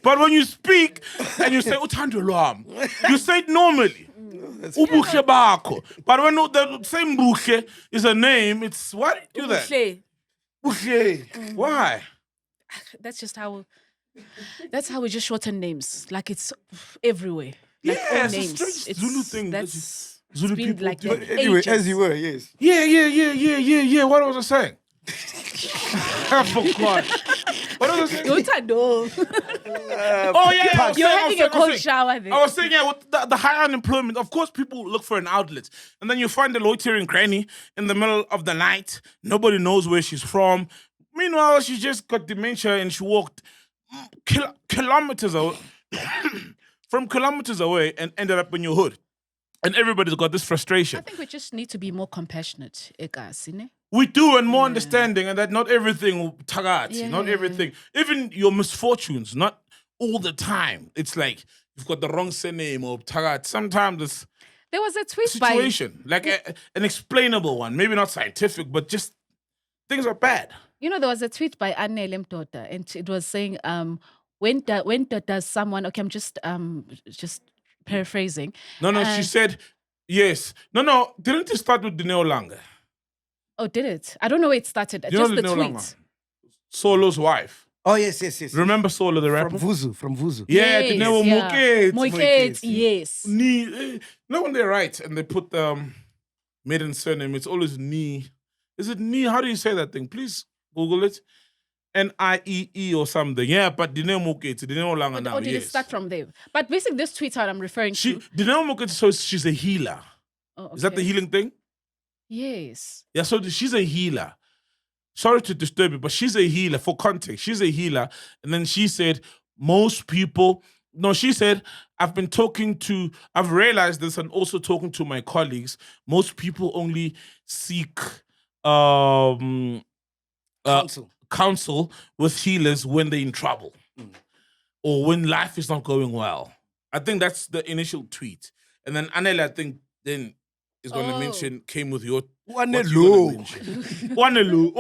Speaker 2: But when you speak and you say Utando Lam, you say it normally. Ubuhle bakho. But when the same Buhle is a name, it's why do you do that?
Speaker 3: Ubuhle.
Speaker 2: Buhle. Why?
Speaker 3: That's just how. That's how we just shorten names. Like it's everywhere. Like all
Speaker 2: Yeah, it's a
Speaker 3: names.
Speaker 2: strange Zulu thing that
Speaker 3: That's
Speaker 2: Zulu
Speaker 3: it's been
Speaker 2: people
Speaker 3: like
Speaker 2: do.
Speaker 3: that
Speaker 2: But
Speaker 1: Anyway,
Speaker 3: ages.
Speaker 1: as you were, yes.
Speaker 2: Yeah. What was I saying? I forgot. What was I saying?
Speaker 3: Utando.
Speaker 2: Oh yeah,
Speaker 3: You're having a cold shower then.
Speaker 2: I was saying, yeah, with the high unemployment, of course, people look for an outlet. And then you find the loitering granny in the middle of the night. Nobody knows where she's from. Meanwhile, she just got dementia and she walked kilometers away, from kilometers away and ended up in your hood. And everybody's got this frustration.
Speaker 3: I think we just need to be more compassionate, Egas, ne?
Speaker 2: We do, and more understanding, and that not everything tagati, not
Speaker 3: Yeah.
Speaker 2: everything, even your misfortunes, not all the time. It's like you've got the wrong surname or tagati. Sometimes it's
Speaker 3: There was a tweet
Speaker 2: situation, like an explainable one, maybe not scientific, but just things are bad.
Speaker 3: there was a tweet by Anele Mdoda, and it was saying, when does someone? Okay, I'm just paraphrasing.
Speaker 2: No, she said yes. No, didn't it start with Dineo Langa?
Speaker 3: Oh, did it? I don't know where it started.
Speaker 2: You
Speaker 3: Just
Speaker 2: know
Speaker 3: the
Speaker 2: Dineo
Speaker 3: tweet.
Speaker 2: Langa? Solo's wife.
Speaker 1: Oh, yes.
Speaker 2: Remember Solo, the rapper?
Speaker 1: From Vuzu.
Speaker 2: Yeah,
Speaker 3: Yes,
Speaker 2: Dineo
Speaker 3: yeah.
Speaker 2: Mokets.
Speaker 3: Moikets, yes.
Speaker 2: Ni, no, when they write and they put maiden surname, it's always Ni. Is it Ni? How do you say that thing? Please Google it. Niee or something. Yeah, but Dineo Mokets, Dineo Langa now.
Speaker 3: Or did
Speaker 2: Yes.
Speaker 3: it start from there? But basically, this tweet I'm referring to.
Speaker 2: Dineo Mokets, so she's a healer.
Speaker 3: Oh,
Speaker 2: Is that the
Speaker 3: okay.
Speaker 2: healing thing?
Speaker 3: Yes.
Speaker 2: Yeah, so she's a healer. Sorry to disturb you, but she's a healer. For context, she's a healer. And then she said, she said, I've realized this and also talking to my colleagues, most people only seek counsel with healers when they're in trouble or when life is not going well. I think that's the initial tweet. And then Anele, I think, then is going to mention came with your...
Speaker 1: Wanelu.
Speaker 2: Wanelu.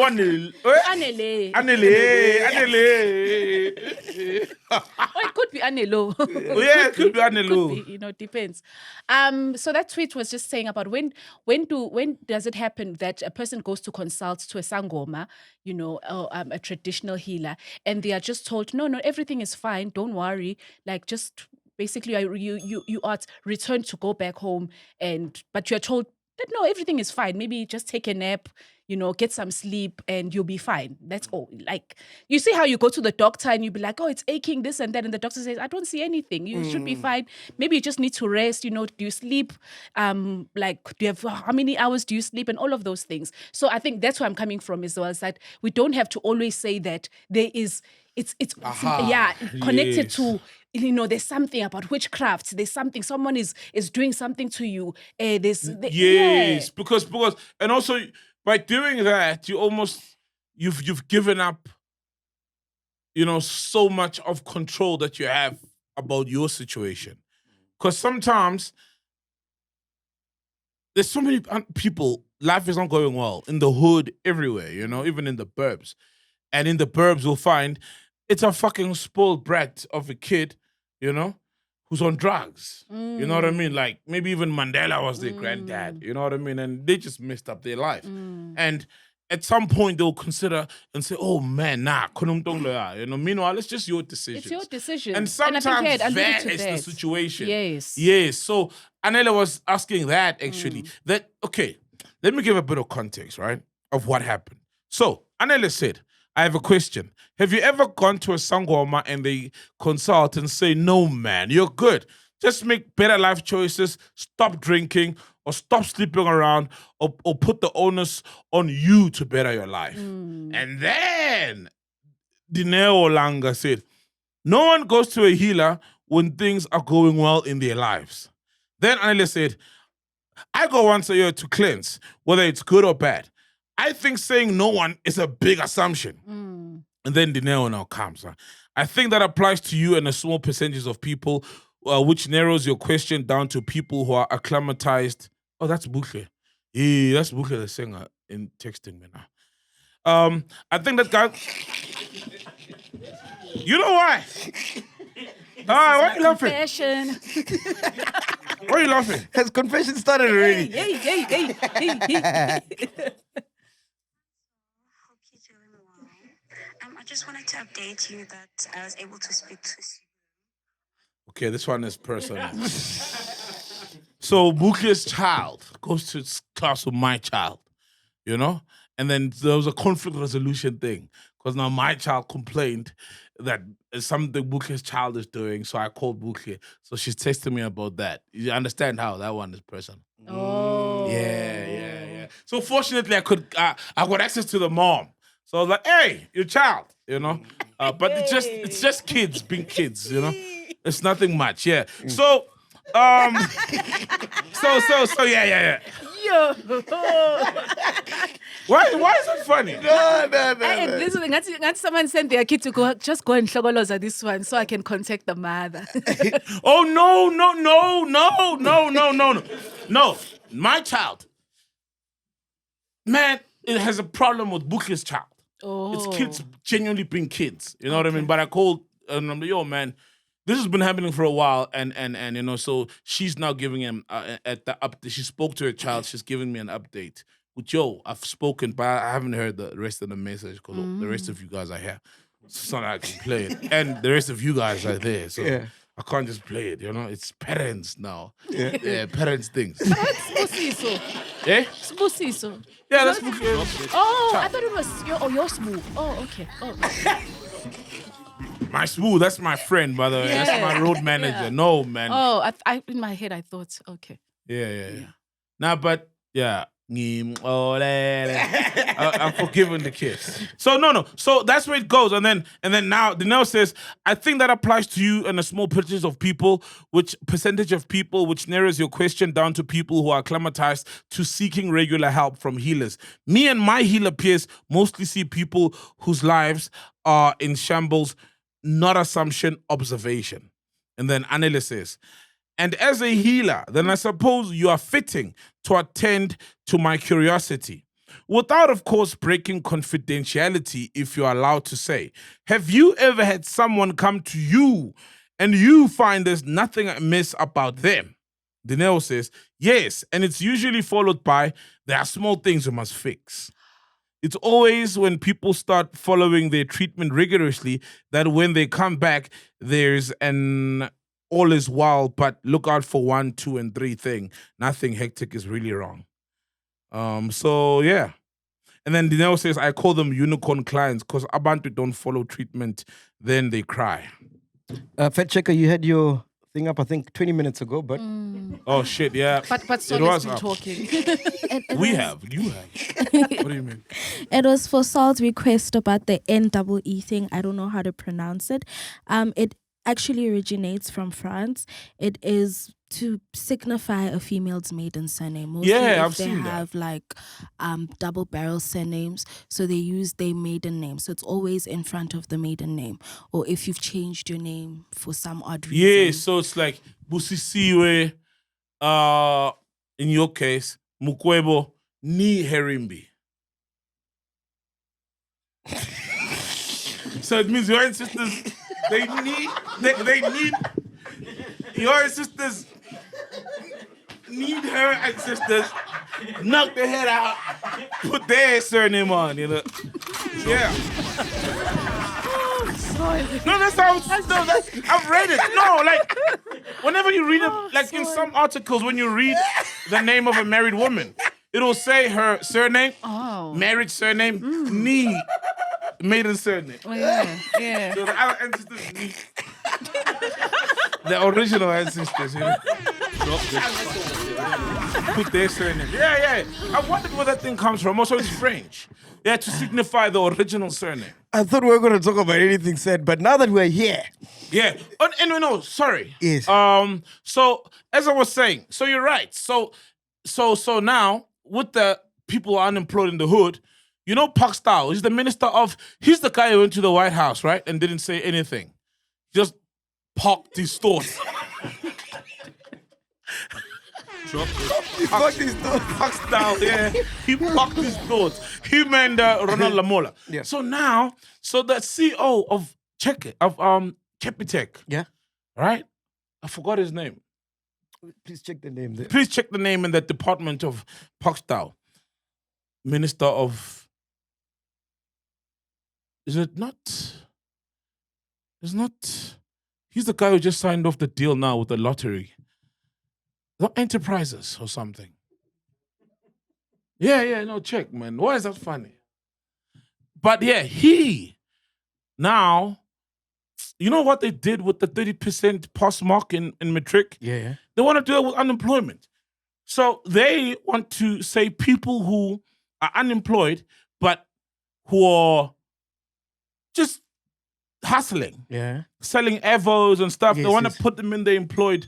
Speaker 3: Anele.
Speaker 2: Anele.
Speaker 3: Or it could be Anelo.
Speaker 2: Yeah, it could be Anelo.
Speaker 3: Could be, it depends. So that tweet was just saying about when does it happen that a person goes to consult to a Sangoma, or a traditional healer, and they are just told, no, everything is fine, don't worry, like just basically you are returned to go back home, but you're told that no, everything is fine. Maybe just take a nap, get some sleep and you'll be fine. That's all. Like, you see how you go to the doctor and you be like, oh, it's aching, this and that. And the doctor says, I don't see anything. You should be fine. Maybe you just need to rest. Do you sleep? Do you have, how many hours do you sleep? And all of those things. So I think that's where I'm coming from as well, is that we don't have to always say that there is, it's connected to, there's something about witchcraft. There's something, someone is doing something to you.
Speaker 2: Yes, because, and also by doing that, you've given up, so much of control that you have about your situation. Because sometimes there's so many people, life is not going well in the hood, everywhere, even in the burbs. And in the burbs, we'll find it's a fucking spoiled brat of a kid, who's on drugs. You know what I mean? Like, maybe even Mandela was their granddad, you know what I mean? And they just messed up their life. And at some point, they'll consider and say, oh man, meanwhile, it's just your decision.
Speaker 3: It's your decision.
Speaker 2: And sometimes that is the situation. Yes. So Anele was asking that, actually. Okay, let me give a bit of context, right, of what happened. So Anele said, I have a question. Have you ever gone to a Sangoma and they consult and say, no, man, you're good. Just make better life choices, stop drinking, or stop sleeping around, or put the onus on you to better your life? And then Dineo Langa said, no one goes to a healer when things are going well in their lives. Then Anele said, I go once a year to cleanse, whether it's good or bad. I think saying no one is a big assumption. And then Dineo now comes. I think that applies to you and a small percentage of people, which narrows your question down to people who are acclimatized. Oh, that's Bukle. Yeah, that's Bukle the singer in texting me now. I think that guy... You know why? Why are you laughing?
Speaker 3: Confession.
Speaker 2: Why are you laughing?
Speaker 1: Has confession started already?
Speaker 3: Hey.
Speaker 4: I just wanted to update you that I was able to speak to Zulu.
Speaker 2: Okay, this one is personal. So Bukle's child goes to class with my child, And then there was a conflict resolution thing. Because now my child complained that something Bukle's child is doing. So I called Bukle. So she's texting me about that. You understand how that one is personal?
Speaker 3: Oh.
Speaker 2: Yeah. So fortunately, I got access to the mom. So I was like, hey, your child, but it's just kids being kids, It's nothing much, yeah. So, yeah.
Speaker 3: Yo.
Speaker 2: Why is it funny?
Speaker 1: No.
Speaker 3: This is someone sent their kid to go and shogoloza this one so I can contact the mother.
Speaker 2: Oh, no. My child, man, it has a problem with Bukle's child.
Speaker 3: Oh.
Speaker 2: It's kids genuinely being kids. You know what I mean? But I called and I'm like, yo, man, this has been happening for a while, and so she's now giving him at the update. She spoke to her child. She's giving me an update. With I've spoken, but I haven't heard the rest of the message because the rest of you guys are here. So it's not like I can play it, and the rest of you guys are there. So I can't just play it. It's parents now. Yeah, parents things.
Speaker 3: Spusiso.
Speaker 2: Eh?
Speaker 3: Spusiso.
Speaker 2: Yeah, that's Bukle.
Speaker 3: Oh, I thought it was your smooth. Oh, okay. Oh.
Speaker 2: My smooth, that's my friend, by the way. That's my road manager. Yeah. No, man.
Speaker 3: Oh, I in my head I thought, okay.
Speaker 2: Yeah. Nah, but yeah. I'm forgiving the kids. So no. So that's where it goes. And then now Dineo says, I think that applies to you and a small percentage of people, which narrows your question down to people who are acclimatized to seeking regular help from healers. Me and my healer peers mostly see people whose lives are in shambles, not assumption, observation. And then Anele says, And as a healer, then I suppose you are fitting to attend to my curiosity. Without, of course, breaking confidentiality, if you're allowed to say. Have you ever had someone come to you and you find there's nothing amiss about them? Dineo says, yes, and it's usually followed by, there are small things you must fix. It's always when people start following their treatment rigorously that when they come back, there's an all is well, but look out for 1, 2, and 3 thing. Nothing hectic is really wrong. So yeah. And then Dineo says, I call them unicorn clients because abantu don't follow treatment, then they cry.
Speaker 1: Fat Checker, you had your thing up, I think, 20 minutes ago, but...
Speaker 2: Oh shit, yeah.
Speaker 3: But so
Speaker 2: It
Speaker 3: let's
Speaker 2: was
Speaker 3: be
Speaker 2: up.
Speaker 3: talking.
Speaker 2: You have. What do you mean?
Speaker 5: It was for Saul's request about the NEE thing. I don't know how to pronounce it. It actually originates from France. It is to signify a female's maiden surname. Mostly
Speaker 2: Yeah,
Speaker 5: if
Speaker 2: I've
Speaker 5: they
Speaker 2: seen that.
Speaker 5: have like double barrel surnames, so they use their maiden name. So it's always in front of the maiden name. Or if you've changed your name for some odd reason.
Speaker 2: Yeah, so it's like Busisiwe, in your case, Mukwebo, ni Herimbi. So it means your ancestors, they need, your ancestors need her ancestors, knock their head out, put their surname on, you know. Yeah. No, that's how I've read it. No, like, whenever you read it, like in some articles, when you read the name of a married woman, it'll say her surname, married surname, ni, maiden surname.
Speaker 3: Oh, yeah.
Speaker 2: So the other ancestors need the original ancestors, you know. Put their surname. Yeah. I wondered where that thing comes from. Also, it's French. Yeah, to signify the original surname.
Speaker 1: I thought we were going to talk about anything said, but now that we're here...
Speaker 2: Yeah. No, sorry.
Speaker 1: Yes.
Speaker 2: So, as I was saying, so you're right. So now, with the people unemployed in the hood, you know Pakistan, he's the guy who went to the White House, right? And didn't say anything. Just parked his thoughts. Pakistan, yeah. He parked his thoughts. Him and Ronald Lamola.
Speaker 1: Yeah.
Speaker 2: So now, the CEO of Capitec,
Speaker 1: Yeah?
Speaker 2: right? I forgot his name.
Speaker 1: Please check the name there.
Speaker 2: Please check the name in the Department of Pakistan. Minister of... Is it not... It's not... He's the guy who just signed off the deal now with the lottery. Not Enterprises or something. Yeah, no, check, man. Why is that funny? But yeah, he now, you know what they did with the 30% pass mark in matric?
Speaker 1: Yeah.
Speaker 2: They want to do it with unemployment. So they want to say people who are unemployed, but who are just hustling, selling Evos and stuff.
Speaker 1: Yes,
Speaker 2: they want
Speaker 1: yes.
Speaker 2: to put them in the employed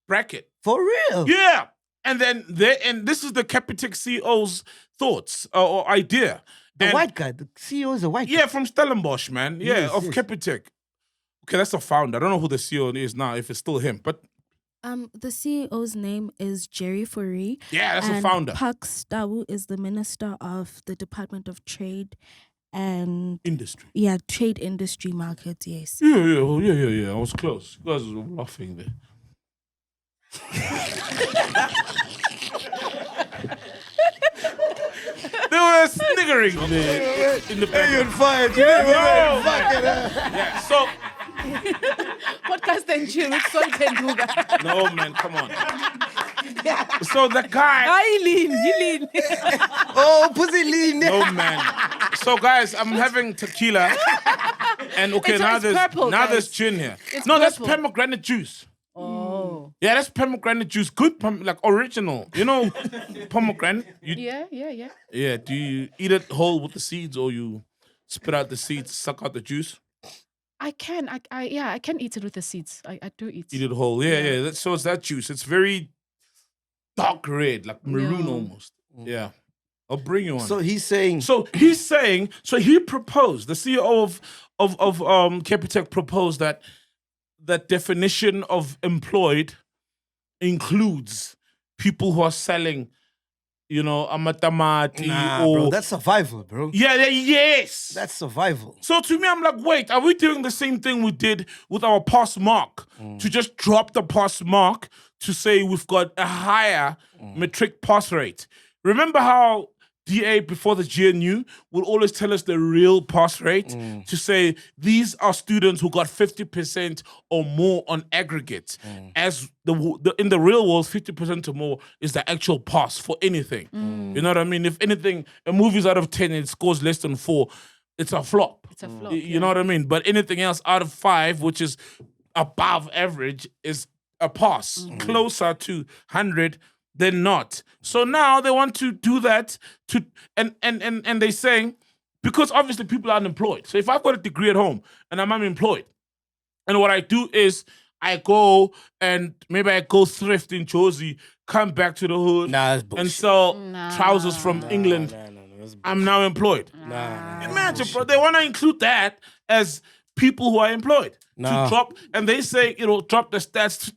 Speaker 2: bracket.
Speaker 1: For real?
Speaker 2: Yeah. And then this is the Capitec CEO's thoughts or idea.
Speaker 1: The white guy, the CEO is a white guy.
Speaker 2: Yeah, from Stellenbosch, man. Yeah,
Speaker 1: Yes,
Speaker 2: of
Speaker 1: yes.
Speaker 2: Capitec. Okay, that's the founder. I don't know who the CEO is now, if it's still him. But
Speaker 5: The CEO's name is Jerry Fourie.
Speaker 2: yeah, that's the
Speaker 5: and
Speaker 2: founder.
Speaker 5: Pak Stawu is the Minister of the Department of Trade and
Speaker 2: Industry.
Speaker 5: Trade Industry Markets, yes.
Speaker 2: Yeah. I was close. You guys were laughing there. They were sniggering in the
Speaker 1: Hey, you're
Speaker 2: background.
Speaker 1: fired.
Speaker 2: Yeah, so
Speaker 3: Podcast and chill with Soy Penduga.
Speaker 2: no, man, come on. So the guy,
Speaker 3: Eileen.
Speaker 1: Oh, pussy lean.
Speaker 2: no man. So guys, I'm having tequila, and okay,
Speaker 3: It's
Speaker 2: now
Speaker 3: purple,
Speaker 2: there's
Speaker 3: guys.
Speaker 2: gin here.
Speaker 3: It's
Speaker 2: No, that's
Speaker 3: purple.
Speaker 2: pomegranate juice.
Speaker 3: Oh.
Speaker 2: Yeah, that's pomegranate juice. Good, like original. You know, pomegranate.
Speaker 3: Yeah.
Speaker 2: Yeah. Do you eat it whole with the seeds, or you spit out the seeds, suck out the juice?
Speaker 3: I can. I can eat it with the seeds. I do eat.
Speaker 2: Eat it whole. Yeah. So it's that juice. It's very dark red, like maroon
Speaker 3: Yeah.
Speaker 2: almost. Yeah. I'll bring you one.
Speaker 1: So he's saying...
Speaker 2: So he proposed, the CEO of Capitec proposed that definition of employed includes people who are selling, amatamati
Speaker 1: Nah,
Speaker 2: or
Speaker 1: bro, that's survival, bro.
Speaker 2: yes.
Speaker 1: That's survival.
Speaker 2: So to me, I'm like, wait, are we doing the same thing we did with our pass mark to just drop the pass mark to say we've got a higher matric pass rate? Remember how DA before the GNU would always tell us the real pass rate to say these are students who got 50% or more on aggregate. As in the real world, 50% or more is the actual pass for anything. You know what I mean? If anything, a movie's out of 10 and it scores less than 4, it's a flop.
Speaker 3: It's a flop.
Speaker 2: You know what I mean? But anything else out of 5, which is above average, is a pass. Closer to 100 than not. So now they want to do that and they're saying, because obviously people are unemployed. So if I've got a degree at home and I'm unemployed, and what I do is I go and maybe I go thrift in Josie, come back to the hood
Speaker 1: Nah, that's bullshit.
Speaker 2: and sell trousers from England. I'm now employed. Imagine, bro, they want to include that as people who are employed. To drop, and they say it'll drop the stats to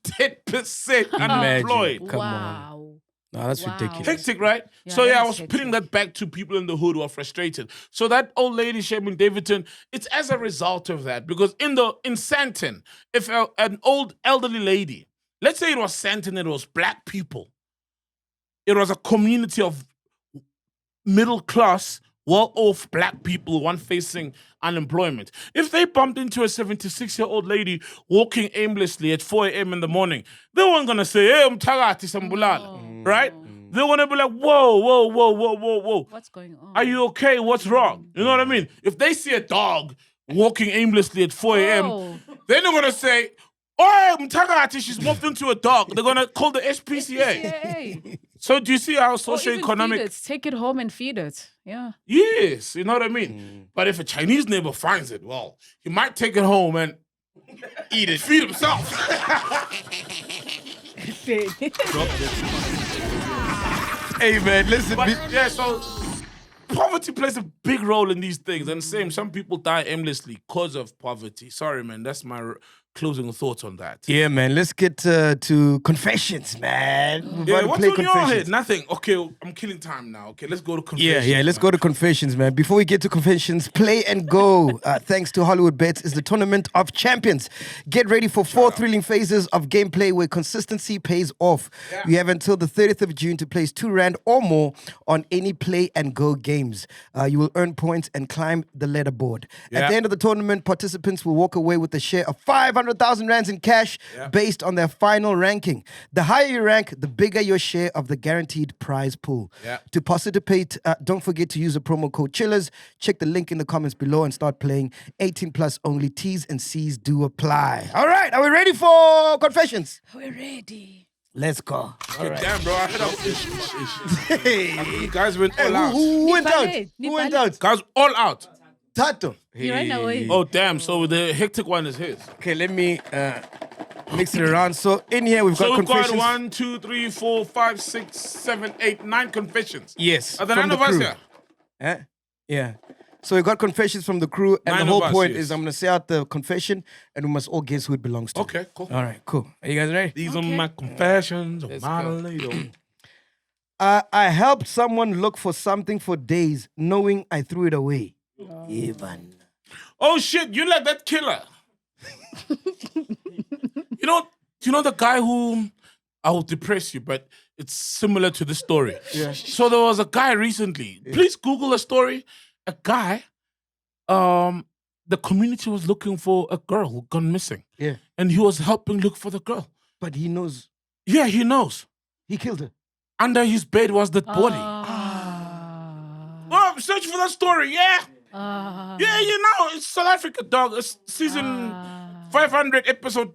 Speaker 2: 10% unemployed.
Speaker 1: Come on. No, that's ridiculous.
Speaker 2: Hectic, right?
Speaker 3: Yeah,
Speaker 2: So
Speaker 3: that
Speaker 2: I
Speaker 3: is
Speaker 2: was
Speaker 3: hectic.
Speaker 2: putting that back to people in the hood who are frustrated. So that old lady, Shaman Davidson, it's as a result of that. Because in Sandton, if an old elderly lady, let's say it was Sandton, it was black people, it was a community of middle class, well-off black people, one facing unemployment. If they bumped into a 76-year-old lady walking aimlessly at 4 a.m. in the morning, they weren't going to say, hey, umthakathi sambulala, right? They want to be like, whoa.
Speaker 3: What's going on?
Speaker 2: Are you okay? What's wrong? You know what I mean? If they see a dog walking aimlessly at 4 a.m., they're not going to say, oh, umthakathi, she's morphed into a dog. They're going to call the SPCA. So do you see how socioeconomic...
Speaker 3: Take it home and feed it. Yeah.
Speaker 2: Yes, you know what I mean? But if a Chinese neighbor finds it, well, he might take it home and eat it, feed himself.
Speaker 1: Hey, man, listen.
Speaker 2: But, so poverty plays a big role in these things. And some people die aimlessly because of poverty. Sorry, man, that's my closing thoughts on that.
Speaker 1: Yeah, man, let's get to confessions, man.
Speaker 2: Yeah, what's on your head? Nothing. Okay, I'm killing time now. Okay, let's go to confessions.
Speaker 1: Yeah, let's go to confessions, man. Before we get to confessions, Play and Go, thanks to Hollywood Bets, is the tournament of champions. Get ready for 4 thrilling phases of gameplay where consistency pays off.
Speaker 2: Yeah.
Speaker 1: You have until the 30th of June to place R2 or more on any Play and Go games. You will earn points and climb the leaderboard.
Speaker 2: Yeah.
Speaker 1: At the end of the tournament, participants will walk away with a share of 500,000 rands in cash based on their final ranking. The higher you rank, the bigger your share of the guaranteed prize pool.
Speaker 2: Yeah.
Speaker 1: To participate, don't forget to use the promo code CHILLERS. Check the link in the comments below and start playing. 18 plus only. T's and C's do apply. All right, are we ready for confessions?
Speaker 3: We're ready.
Speaker 1: Let's go. All right.
Speaker 2: Damn, bro, I heard that was
Speaker 1: Hey.
Speaker 2: you guys went all out.
Speaker 1: Who went out?
Speaker 3: Nibale.
Speaker 1: Who went out?
Speaker 2: Guys, all out.
Speaker 1: Tato.
Speaker 3: He ran away.
Speaker 2: Oh, damn. So the hectic one is his.
Speaker 1: Okay, let me mix it around. So in here we've got
Speaker 2: So we've
Speaker 1: confessions.
Speaker 2: got 1, 2, 3, 4, 5, 6, 7, 8, 9 confessions.
Speaker 1: Yes.
Speaker 2: Are there
Speaker 1: from
Speaker 2: none
Speaker 1: the
Speaker 2: of us
Speaker 1: crew.
Speaker 2: here?
Speaker 1: Eh? Yeah. So we got confessions from the crew, and
Speaker 2: 9
Speaker 1: the whole
Speaker 2: of us,
Speaker 1: point
Speaker 2: yes.
Speaker 1: is I'm going to say out the confession, and we must all guess who it belongs to.
Speaker 2: Okay, cool.
Speaker 1: All right, cool. Are you guys ready?
Speaker 2: These are my confessions of my
Speaker 1: go.
Speaker 2: lady.
Speaker 1: I helped someone look for something for days, knowing I threw it away. Even.
Speaker 2: Oh shit, you like that killer. you know the guy who I will depress you, but it's similar to the story.
Speaker 1: Yeah.
Speaker 2: So there was a guy recently. Please Google a story. A guy, the community was looking for a girl who gone missing.
Speaker 1: Yeah.
Speaker 2: And he was helping look for the girl.
Speaker 1: But he knows
Speaker 2: Yeah, he knows.
Speaker 1: he killed her.
Speaker 2: Under his bed was the body. Oh, search for that story, yeah. Yeah, you know, it's South Africa, dog. It's season 500, episode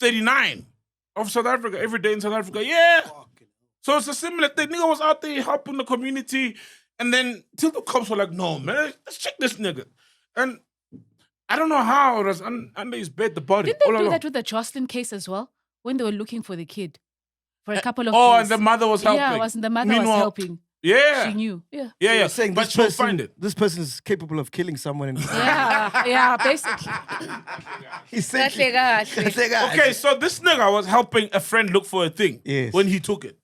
Speaker 2: 39 of South Africa, every day in South Africa. Yeah. So it's a similar thing. Nigga was out there helping the community, and then till the cops were like, no, man, let's check this nigga. And I don't know how it was under his bed, the body.
Speaker 3: Didn't they
Speaker 2: all
Speaker 3: do
Speaker 2: along.
Speaker 3: that with the Jocelyn case as well? When they were looking for the kid for a couple of
Speaker 2: Oh,
Speaker 3: days.
Speaker 2: and the mother was helping.
Speaker 3: Yeah, the mother was
Speaker 2: Meanwhile,
Speaker 3: helping.
Speaker 2: Yeah.
Speaker 3: She knew. Yeah.
Speaker 2: Yeah, yeah.
Speaker 1: You're saying
Speaker 2: But
Speaker 1: this
Speaker 2: she'll
Speaker 1: person,
Speaker 2: find it.
Speaker 1: This person is capable of killing someone. And
Speaker 3: Yeah, basically.
Speaker 1: essentially.
Speaker 2: Okay, so this nigga was helping a friend look for a thing when he took it.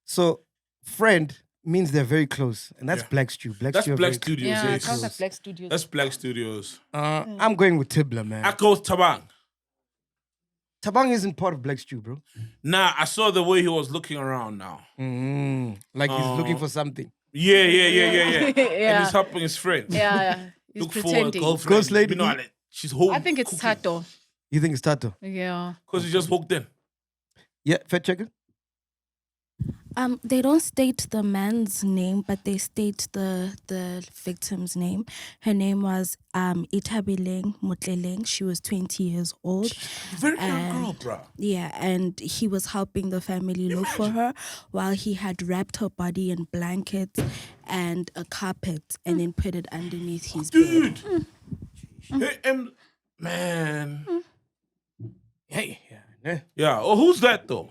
Speaker 1: So, friend means they're very close, and that's Black Stew.
Speaker 2: That's
Speaker 1: Stew are
Speaker 2: Black
Speaker 1: very
Speaker 2: Studios.
Speaker 3: Yeah,
Speaker 2: Yeah,
Speaker 3: it sounds like Black Studios.
Speaker 2: That's Black Studios.
Speaker 1: I'm going with Tibbler, man.
Speaker 2: I go Tabang.
Speaker 1: Tabang isn't part of Black Stew, bro.
Speaker 2: Nah, I saw the way he was looking around now.
Speaker 1: Like he's looking for something.
Speaker 2: Yeah.
Speaker 3: Yeah.
Speaker 2: And he's helping his friend.
Speaker 3: Yeah. He's
Speaker 2: Look for a
Speaker 3: pretending.
Speaker 2: girlfriend.
Speaker 1: Ghost lady.
Speaker 2: You know, she's holding.
Speaker 3: I think it's Tato.
Speaker 1: You think it's Tato?
Speaker 3: Yeah.
Speaker 2: Because he just hooked in.
Speaker 1: Yeah, fact checker.
Speaker 5: They don't state the man's name, but they state the victim's name. Her name was Itabileng Mutleleng. She was 20 years old.
Speaker 2: Very young girl, bro.
Speaker 5: Yeah, and he was helping the family look for her while he had wrapped her body in blankets and a carpet and then put it underneath his bed.
Speaker 2: Dude. Hey, man.
Speaker 1: Hey. Yeah.
Speaker 2: Yeah. Oh, who's that though?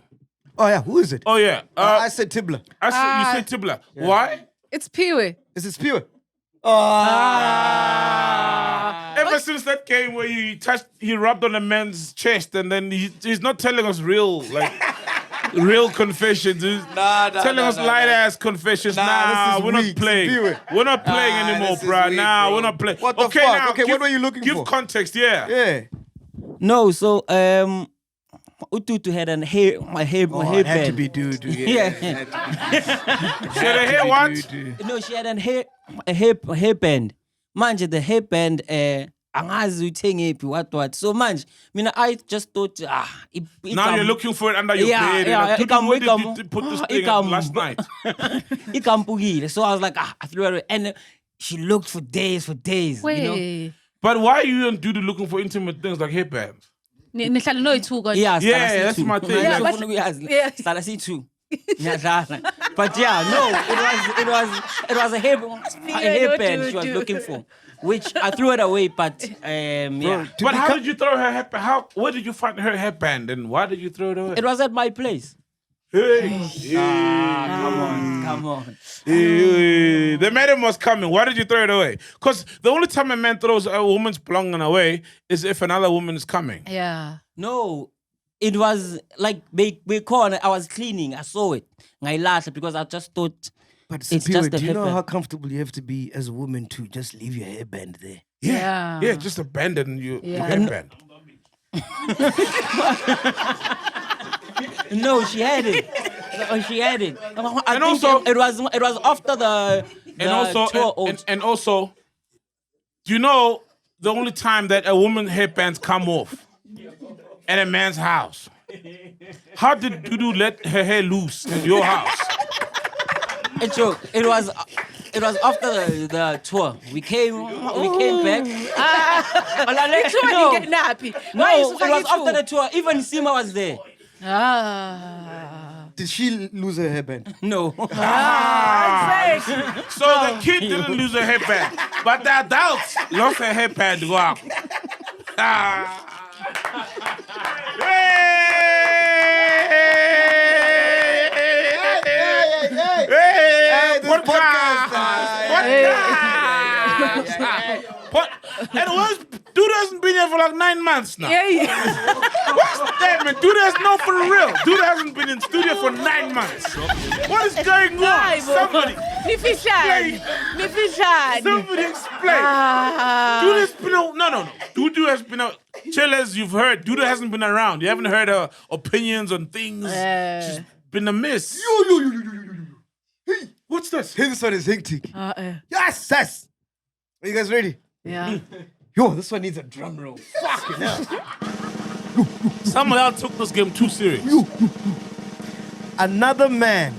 Speaker 1: Oh, yeah. Who is it?
Speaker 2: Oh, yeah.
Speaker 1: I said Tibbler.
Speaker 2: You said Tibla.
Speaker 1: Yeah.
Speaker 2: Why?
Speaker 3: It's Piwe.
Speaker 1: Is it Spewer?
Speaker 2: Ever since that game where he rubbed on a man's chest and then he's not telling us real confessions. He's telling us light-ass confessions. Nah, we're not
Speaker 1: weak.
Speaker 2: playing.
Speaker 1: Spewer.
Speaker 2: We're not playing anymore,
Speaker 1: this is
Speaker 2: bro.
Speaker 1: weak,
Speaker 2: Nah,
Speaker 1: bro.
Speaker 2: we're not playing.
Speaker 1: What the
Speaker 2: okay,
Speaker 1: fuck?
Speaker 2: now,
Speaker 1: Okay, what were you looking for?
Speaker 2: Give context, yeah.
Speaker 1: Yeah.
Speaker 6: No, so Ututu had a hairband.
Speaker 1: It had to be dude.
Speaker 6: Yeah.
Speaker 2: She had a hair what?
Speaker 6: No, she had a hairband. Manje, the hairband, angazi uyithenge ephi what. So manje, mina I just thought,
Speaker 2: Now you're looking for it under your bed.
Speaker 6: Yeah,
Speaker 2: Where did you put this thing last night?
Speaker 6: Ikampukile. So I was like, I threw it away. And she looked for days,
Speaker 3: Wait.
Speaker 6: you know.
Speaker 2: But why are you and Dudu looking for intimate things like headbands?
Speaker 3: Nihlala noyithuka.
Speaker 6: Yeah,
Speaker 2: that's my thing.
Speaker 3: Yeah, but-
Speaker 6: Yeah, too. But yeah, no, it was a hairband she was looking for, which I threw it away. But yeah,
Speaker 2: But how did you throw her headband? Where did you find her headband and why did you throw it away?
Speaker 6: it was at my place.
Speaker 2: Hey.
Speaker 6: Come on.
Speaker 2: The madam was coming. Why did you throw it away? Because the only time a man throws a woman's belonging away is if another woman is coming.
Speaker 3: Yeah.
Speaker 6: No, it was like they called. I was cleaning. I saw it. I laughed because I just thought.
Speaker 1: But
Speaker 6: It's
Speaker 1: Spewer,
Speaker 6: just a
Speaker 1: do you know
Speaker 6: headband.
Speaker 1: how comfortable you have to be as a woman to just leave your hairband there?
Speaker 3: Yeah.
Speaker 2: Yeah, just abandon your headband.
Speaker 6: No, she had it. She had it. I
Speaker 2: And
Speaker 6: think
Speaker 2: also-
Speaker 6: it was after the tour.
Speaker 2: And also, you know, the only time that a woman's headbands come off at a man's house. How did Dudu let her hair loose in your house?
Speaker 6: It was after the tour. We came back. No,
Speaker 3: Get nappy.
Speaker 6: no, it was after the tour. Even Sima was there.
Speaker 1: Did she lose her hairband?
Speaker 6: No.
Speaker 2: So the kid didn't lose her headband, but the adults lost her headband. Wow. Hey,
Speaker 1: this podcast.
Speaker 2: And once Dude hasn't been here for like 9 months now.
Speaker 3: Yeah.
Speaker 2: What's that, man? Dude has no for real. Dude hasn't been in studio for 9 months. What is going on? Somebody explain. Somebody explain. Dude has been out. No. Dude has been out. Chillers, you've heard. Dude hasn't been around. You haven't heard her opinions on things. She's been a miss.
Speaker 1: Hey,
Speaker 2: What's this?
Speaker 1: hey, this one is hectic. Yes. Are you guys ready?
Speaker 3: Yeah.
Speaker 1: Yo, this one needs a drum roll. Fucking hell.
Speaker 2: Someone else took this game too serious.
Speaker 1: Another man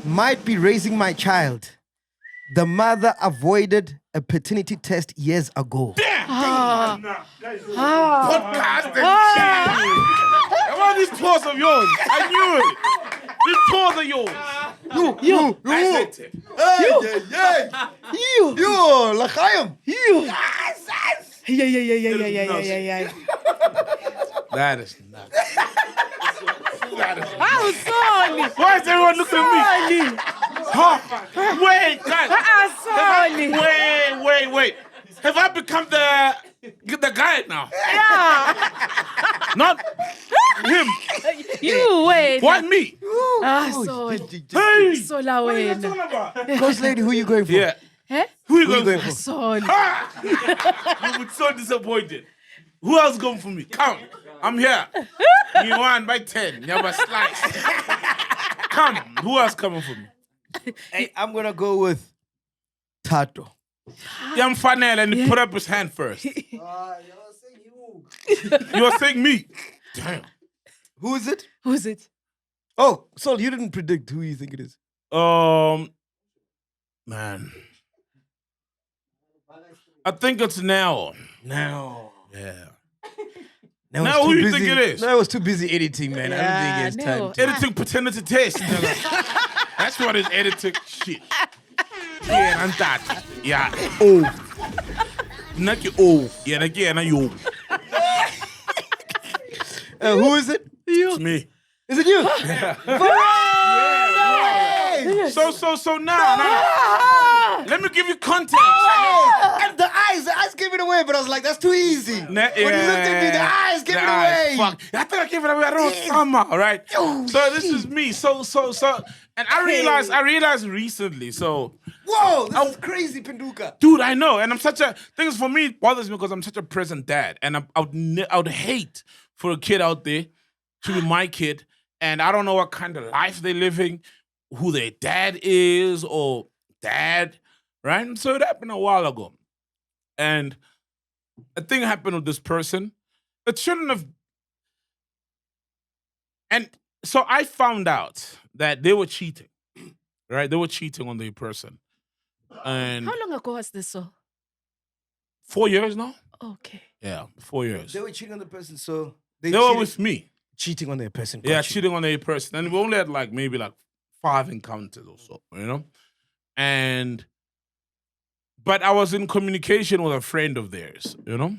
Speaker 1: might be raising my child. The mother avoided a paternity test years ago.
Speaker 2: Podcast and shit. What are these tours of yours? I knew it. These tours are yours.
Speaker 1: You.
Speaker 2: I said it.
Speaker 1: Yo, L'chaim.
Speaker 3: Yeah.
Speaker 2: That is not.
Speaker 3: How sorry.
Speaker 2: Why is everyone looking at me? Wait, guys. Wait. Have I become the guy now?
Speaker 3: Yeah.
Speaker 2: Not him.
Speaker 3: You wait.
Speaker 2: Why me?
Speaker 3: So
Speaker 2: Hey!
Speaker 3: so la
Speaker 2: What are you
Speaker 3: wena.
Speaker 2: talking about?
Speaker 1: Ghost lady, who you going for?
Speaker 2: Yeah.
Speaker 3: Eh?
Speaker 2: Who you
Speaker 1: Who you
Speaker 2: going
Speaker 1: going
Speaker 2: for?
Speaker 1: for?
Speaker 3: So
Speaker 2: I'm so disappointed. Who else going for me? Come. I'm here. You won by 10. You have a slice. Come. Who else coming for me?
Speaker 1: Hey, I'm gonna go with Tato.
Speaker 2: Yeah, I'm Anele, and he put up his hand first. You were saying me. Damn.
Speaker 1: Who is it?
Speaker 3: who's it?
Speaker 1: Oh, Sol, you didn't predict who you think it is.
Speaker 2: Man. I think it's now.
Speaker 1: No.
Speaker 2: Yeah.
Speaker 1: Now
Speaker 2: Now who you think it is?
Speaker 1: No, I was too busy editing, man. I don't think it's time. To...
Speaker 2: Editing paternity test. That's what is editing shit. Yeah, and that. Yeah. Oh. Not you. Oh. Yeah, again, you.
Speaker 1: Who is it?
Speaker 2: It's me.
Speaker 1: Is it you?
Speaker 2: So now. Let me give you context.
Speaker 1: And the eyes gave it away, but I was like, that's too easy. When you looked at me, the eyes gave it away.
Speaker 2: Fuck. I think I gave it away. I don't know summer, all right?
Speaker 1: Oh,
Speaker 2: so this is me. So, and I realized recently, so.
Speaker 1: Whoa, this is crazy, Penduka.
Speaker 2: Dude, I know. And I'm such a, things for me, it bothers me because I'm such a present dad. And I would hate for a kid out there to be my kid. And I don't know what kind of life they're living, who their dad is or dad, right? And so it happened a while ago. And a thing happened with this person. It shouldn't have. And so I found out that they were cheating, right? They were cheating on the person. And
Speaker 3: How long ago was this? So
Speaker 2: 4 years now?
Speaker 3: okay.
Speaker 2: Yeah, 4 years.
Speaker 1: They were cheating on the person, so
Speaker 2: They were with me.
Speaker 1: cheating on their person.
Speaker 2: Yeah,
Speaker 1: Got you.
Speaker 2: cheating on a person. And we only had maybe 5 encounters or so, you know? But I was in communication with a friend of theirs, you know?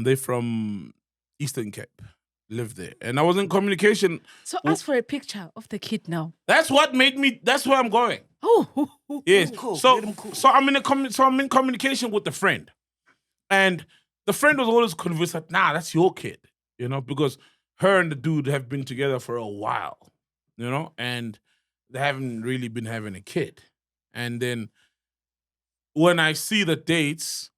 Speaker 2: They're from Eastern Cape, live there. And I was in communication.
Speaker 3: So ask for a picture of the kid now.
Speaker 2: That's what made me, that's where I'm going.
Speaker 3: Oh.
Speaker 2: Yes.
Speaker 1: Cool.
Speaker 2: So,
Speaker 1: Get 'em cool.
Speaker 2: so I'm in communication with the friend. And the friend was always convinced that, nah, that's your kid, you know, because her and the dude have been together for a while, you know, and they haven't really been having a kid. And then when I see the dates,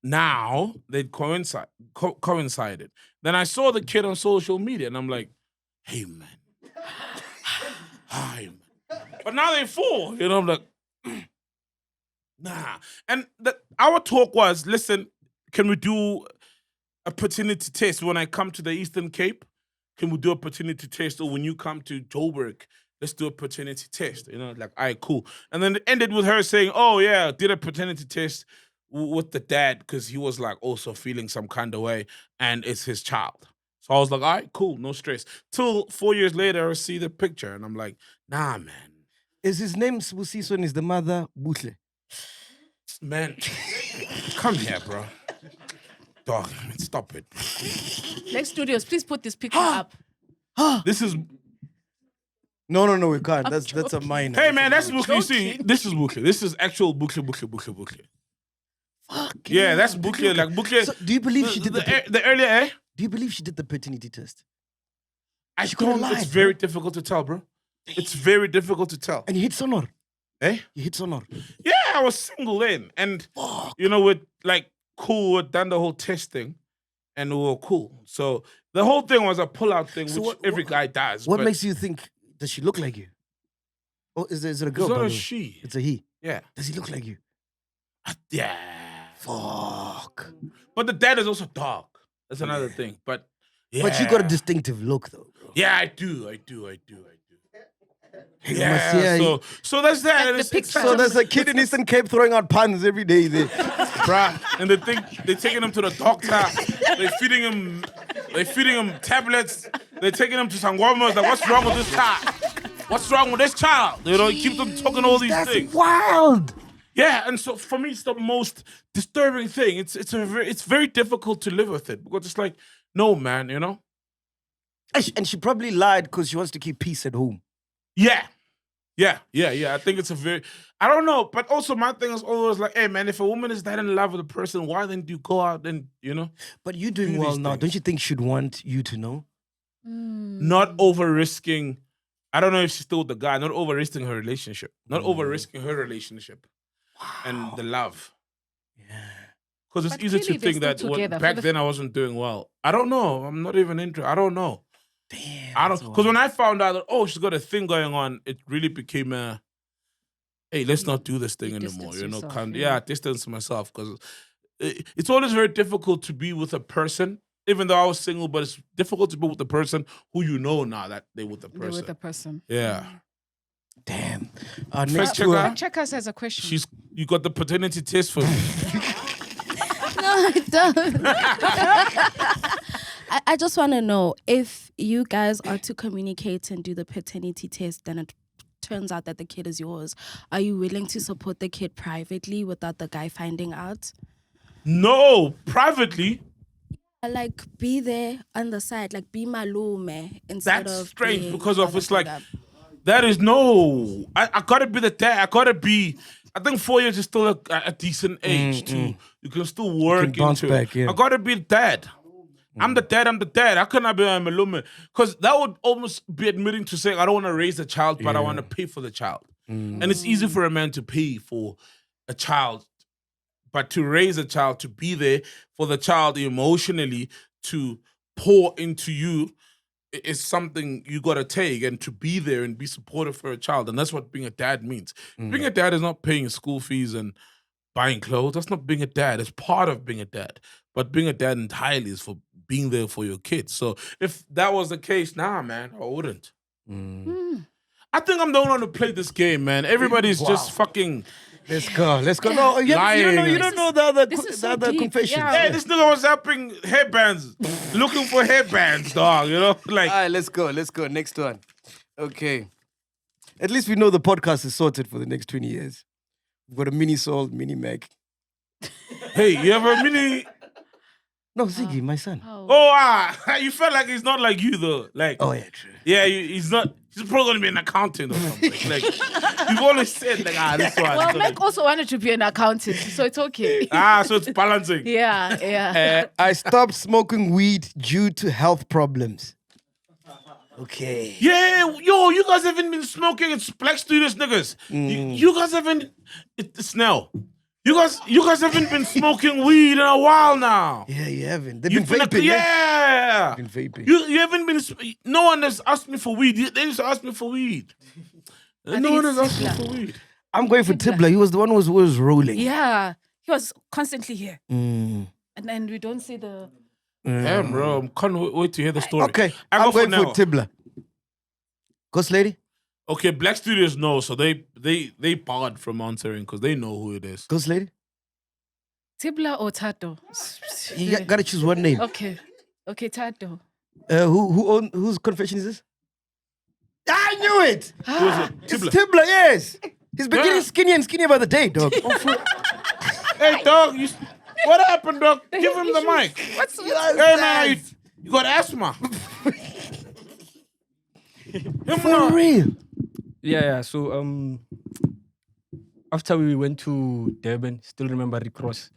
Speaker 2: now they coincided. Then I saw the kid on social media and I'm like, hey, man. Hi, man. But now they're 4, you know, I'm like, nah. And our talk was, listen, can we do a paternity test when I come to the Eastern Cape? Can we do a paternity test? Or when you come to Joburg, let's do a paternity test. You know, all right, cool. And then it ended with her saying, oh, yeah, did a paternity test with the dad because he was also feeling some kind of way and it's his child. So I was like, all right, cool, no stress. Till 4 years later, I see the picture and I'm like, nah, man.
Speaker 1: Is his name Sibusiso and is the mother Butle?
Speaker 2: Man, come here, bro. Dog, stop it.
Speaker 3: Next studios, please put this picture up.
Speaker 2: This is...
Speaker 1: No, we can't. That's a minor.
Speaker 2: Hey, man, that's Bukle. You see, this is Bukle. This is actual Bukle.
Speaker 1: Fuck.
Speaker 2: Yeah, that's Bukle. Bukle.
Speaker 1: So, do you believe she did
Speaker 2: the earlier, eh?
Speaker 1: Do you believe she did the paternity test?
Speaker 2: I
Speaker 1: couldn't lie,
Speaker 2: It's very difficult to tell, bro. It's very difficult to tell.
Speaker 1: And you hit Sonor.
Speaker 2: Eh?
Speaker 1: You hit Sonor.
Speaker 2: Yeah, I was single then. And, we're cool, we'd done the whole test thing. And we were cool. So the whole thing was a pull-out thing,
Speaker 1: So
Speaker 2: which every guy does.
Speaker 1: What
Speaker 2: but
Speaker 1: makes you think, does she look like you? Or is it a girl?
Speaker 2: It's
Speaker 1: by
Speaker 2: not
Speaker 1: the
Speaker 2: a
Speaker 1: way?
Speaker 2: she.
Speaker 1: It's a he.
Speaker 2: Yeah.
Speaker 1: Does he look like you?
Speaker 2: Yeah.
Speaker 1: Fuck.
Speaker 2: But the dad is also dark. That's another thing. But yeah.
Speaker 1: But you got a distinctive look, though, bro.
Speaker 2: Yeah, I do.
Speaker 1: Hey,
Speaker 2: Yeah, so that's that.
Speaker 3: That's the
Speaker 2: It's-
Speaker 3: picture.
Speaker 1: So there's a kid in Eastern Cape throwing out puns every day there.
Speaker 2: bruh. And they're taking him to the doctor. They're feeding him tablets. They're taking him to Sangoma. Like, what's wrong with this child? What's wrong with this child? You know, he keeps on talking all these
Speaker 1: That's
Speaker 2: things.
Speaker 1: wild.
Speaker 2: Yeah, and so for me, it's the most disturbing thing. It's very difficult to live with it because it's like, no, man, you know.
Speaker 1: And she probably lied because she wants to keep peace at home.
Speaker 2: Yeah. Yeah. I think it's I don't know, but also my thing is always like, hey man, if a woman is that in love with a person, why then do you go out and
Speaker 1: But you're doing
Speaker 2: do
Speaker 1: well
Speaker 2: these
Speaker 1: now.
Speaker 2: things?
Speaker 1: Don't you think she'd want you to know?
Speaker 2: Not over risking? I don't know if she's still with the guy. Not over risking her relationship. Not over risking her relationship and the love.
Speaker 1: Yeah.
Speaker 2: Because it's
Speaker 3: But
Speaker 2: easy to
Speaker 3: clearly they're
Speaker 2: think that
Speaker 3: still together for
Speaker 2: back
Speaker 3: the
Speaker 2: then I wasn't doing well. I don't know. I'm not even into. I don't know.
Speaker 1: Damn.
Speaker 2: I don't because when I found out that she's got a thing going on, it really became a hey, let's not do this thing
Speaker 3: You
Speaker 2: anymore.
Speaker 3: distance yourself,
Speaker 2: Distance myself because it's always very difficult to be with a person, even though I was single. But it's difficult to be with a person who you know now that they're with the
Speaker 3: They're
Speaker 2: person.
Speaker 3: with the person.
Speaker 2: Yeah,
Speaker 1: Damn.
Speaker 2: Fact
Speaker 1: Next
Speaker 2: checker.
Speaker 1: tour.
Speaker 3: Checkers has a question.
Speaker 2: You got the paternity test for me.
Speaker 5: No, I don't. I just want to know if you guys are to communicate and do the paternity test, then it turns out that the kid is yours. Are you willing to support the kid privately without the guy finding out?
Speaker 2: No, privately.
Speaker 5: Like, be there on the side, like be malume instead
Speaker 2: That's
Speaker 5: of
Speaker 2: strange
Speaker 5: being
Speaker 2: because of
Speaker 5: father
Speaker 2: it's like
Speaker 5: figure.
Speaker 2: that is no. I gotta be the dad. I gotta be. I think 4 years is still a decent age too. You can still work
Speaker 1: bounce
Speaker 2: into
Speaker 1: back,
Speaker 2: it.
Speaker 1: yeah.
Speaker 2: I gotta be the dad. I'm the dad. How can I be a malume? Because that would almost be admitting to saying I don't want to raise a child, but I want to pay for the child. And it's easy for a man to pay for a child, but to raise a child, to be there for the child emotionally, to pour into you, is something you got to take, and to be there and be supportive for a child. And that's what being a dad means. Being a dad is not paying school fees and buying clothes. That's not being a dad. It's part of being a dad. But being a dad entirely is for being there for your kids. So if that was the case, nah, man, I wouldn't. I think I'm the only one who played this game, man. Everybody's just fucking...
Speaker 1: Let's go. No, you don't know the other,
Speaker 3: This is so
Speaker 1: the other
Speaker 3: deep.
Speaker 1: confessions.
Speaker 3: Yeah.
Speaker 2: Hey, this nigga was helping headbands, looking for headbands, dog. Like
Speaker 1: All right, let's go. Next one. Okay. At least we know the podcast is sorted for the next 20 years. We've got a mini Saul, mini Mac.
Speaker 2: hey, you have a mini.
Speaker 1: No, Ziggy, my son.
Speaker 2: You felt like he's not like you though. Like,
Speaker 1: Oh, yeah, true.
Speaker 2: yeah, he's not. He's probably gonna be an accountant or something. Like, you've always said like, this one.
Speaker 3: Well, Mac also wanted to be an accountant, so it's okay.
Speaker 2: So it's balancing.
Speaker 3: Yeah.
Speaker 1: I stopped smoking weed due to health problems. Okay.
Speaker 2: Yeah, yo, you guys haven't been smoking. It's Black Studios niggas. You guys haven't. It's now. You guys haven't been smoking weed in a while now.
Speaker 1: Yeah, you haven't. They've
Speaker 2: You've
Speaker 1: been vaping.
Speaker 2: yeah.
Speaker 1: Been vaping.
Speaker 2: You haven't been. No one has asked me for weed. They used to ask me for weed. No one has asked me for weed.
Speaker 1: I'm going for Tibbler. He was the one who was rolling.
Speaker 3: Yeah. He was constantly here.
Speaker 1: Mm.
Speaker 3: And then we don't see the...
Speaker 2: Damn, bro. I can't wait to hear the story.
Speaker 1: Okay,
Speaker 2: I go
Speaker 1: I'm going
Speaker 2: now.
Speaker 1: for Tibbler. Ghost Lady?
Speaker 2: Okay, Black Studios know, so they barred from answering because they know who it is.
Speaker 1: Ghost Lady?
Speaker 3: Tibla or Tato?
Speaker 1: You gotta choose one name.
Speaker 3: Okay, Tato.
Speaker 1: Whose confession is this? I knew it!
Speaker 2: Who is it?
Speaker 1: It's
Speaker 2: Tibbler.
Speaker 1: Tibbler, yes! He's been
Speaker 2: Yeah.
Speaker 1: getting skinnier and skinnier by the day, dog.
Speaker 2: Hey, dog, what happened, dog? Give him the mic. Hey, man, you got asthma.
Speaker 1: For real?
Speaker 7: Yeah. So after we went to Durban, still remember Rick Ross.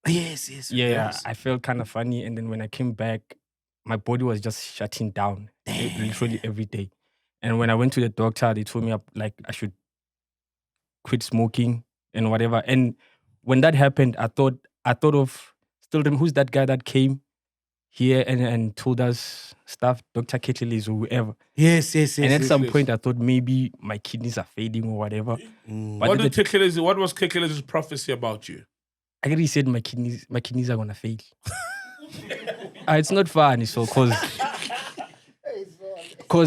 Speaker 1: Yes.
Speaker 7: Yeah, I felt kind of funny, and then when I came back, my body was just shutting down literally every day. And when I went to the doctor, they told me like I should quit smoking and whatever. And when that happened, I thought of who's that guy that came here and told us stuff, Dr. Ketlelis or whoever.
Speaker 1: Yes.
Speaker 7: And at some point, I thought maybe my kidneys are fading or whatever. But
Speaker 2: What was Kekeles' prophecy about you?
Speaker 7: I really said my kidneys are gonna fail. It's not funny, so cause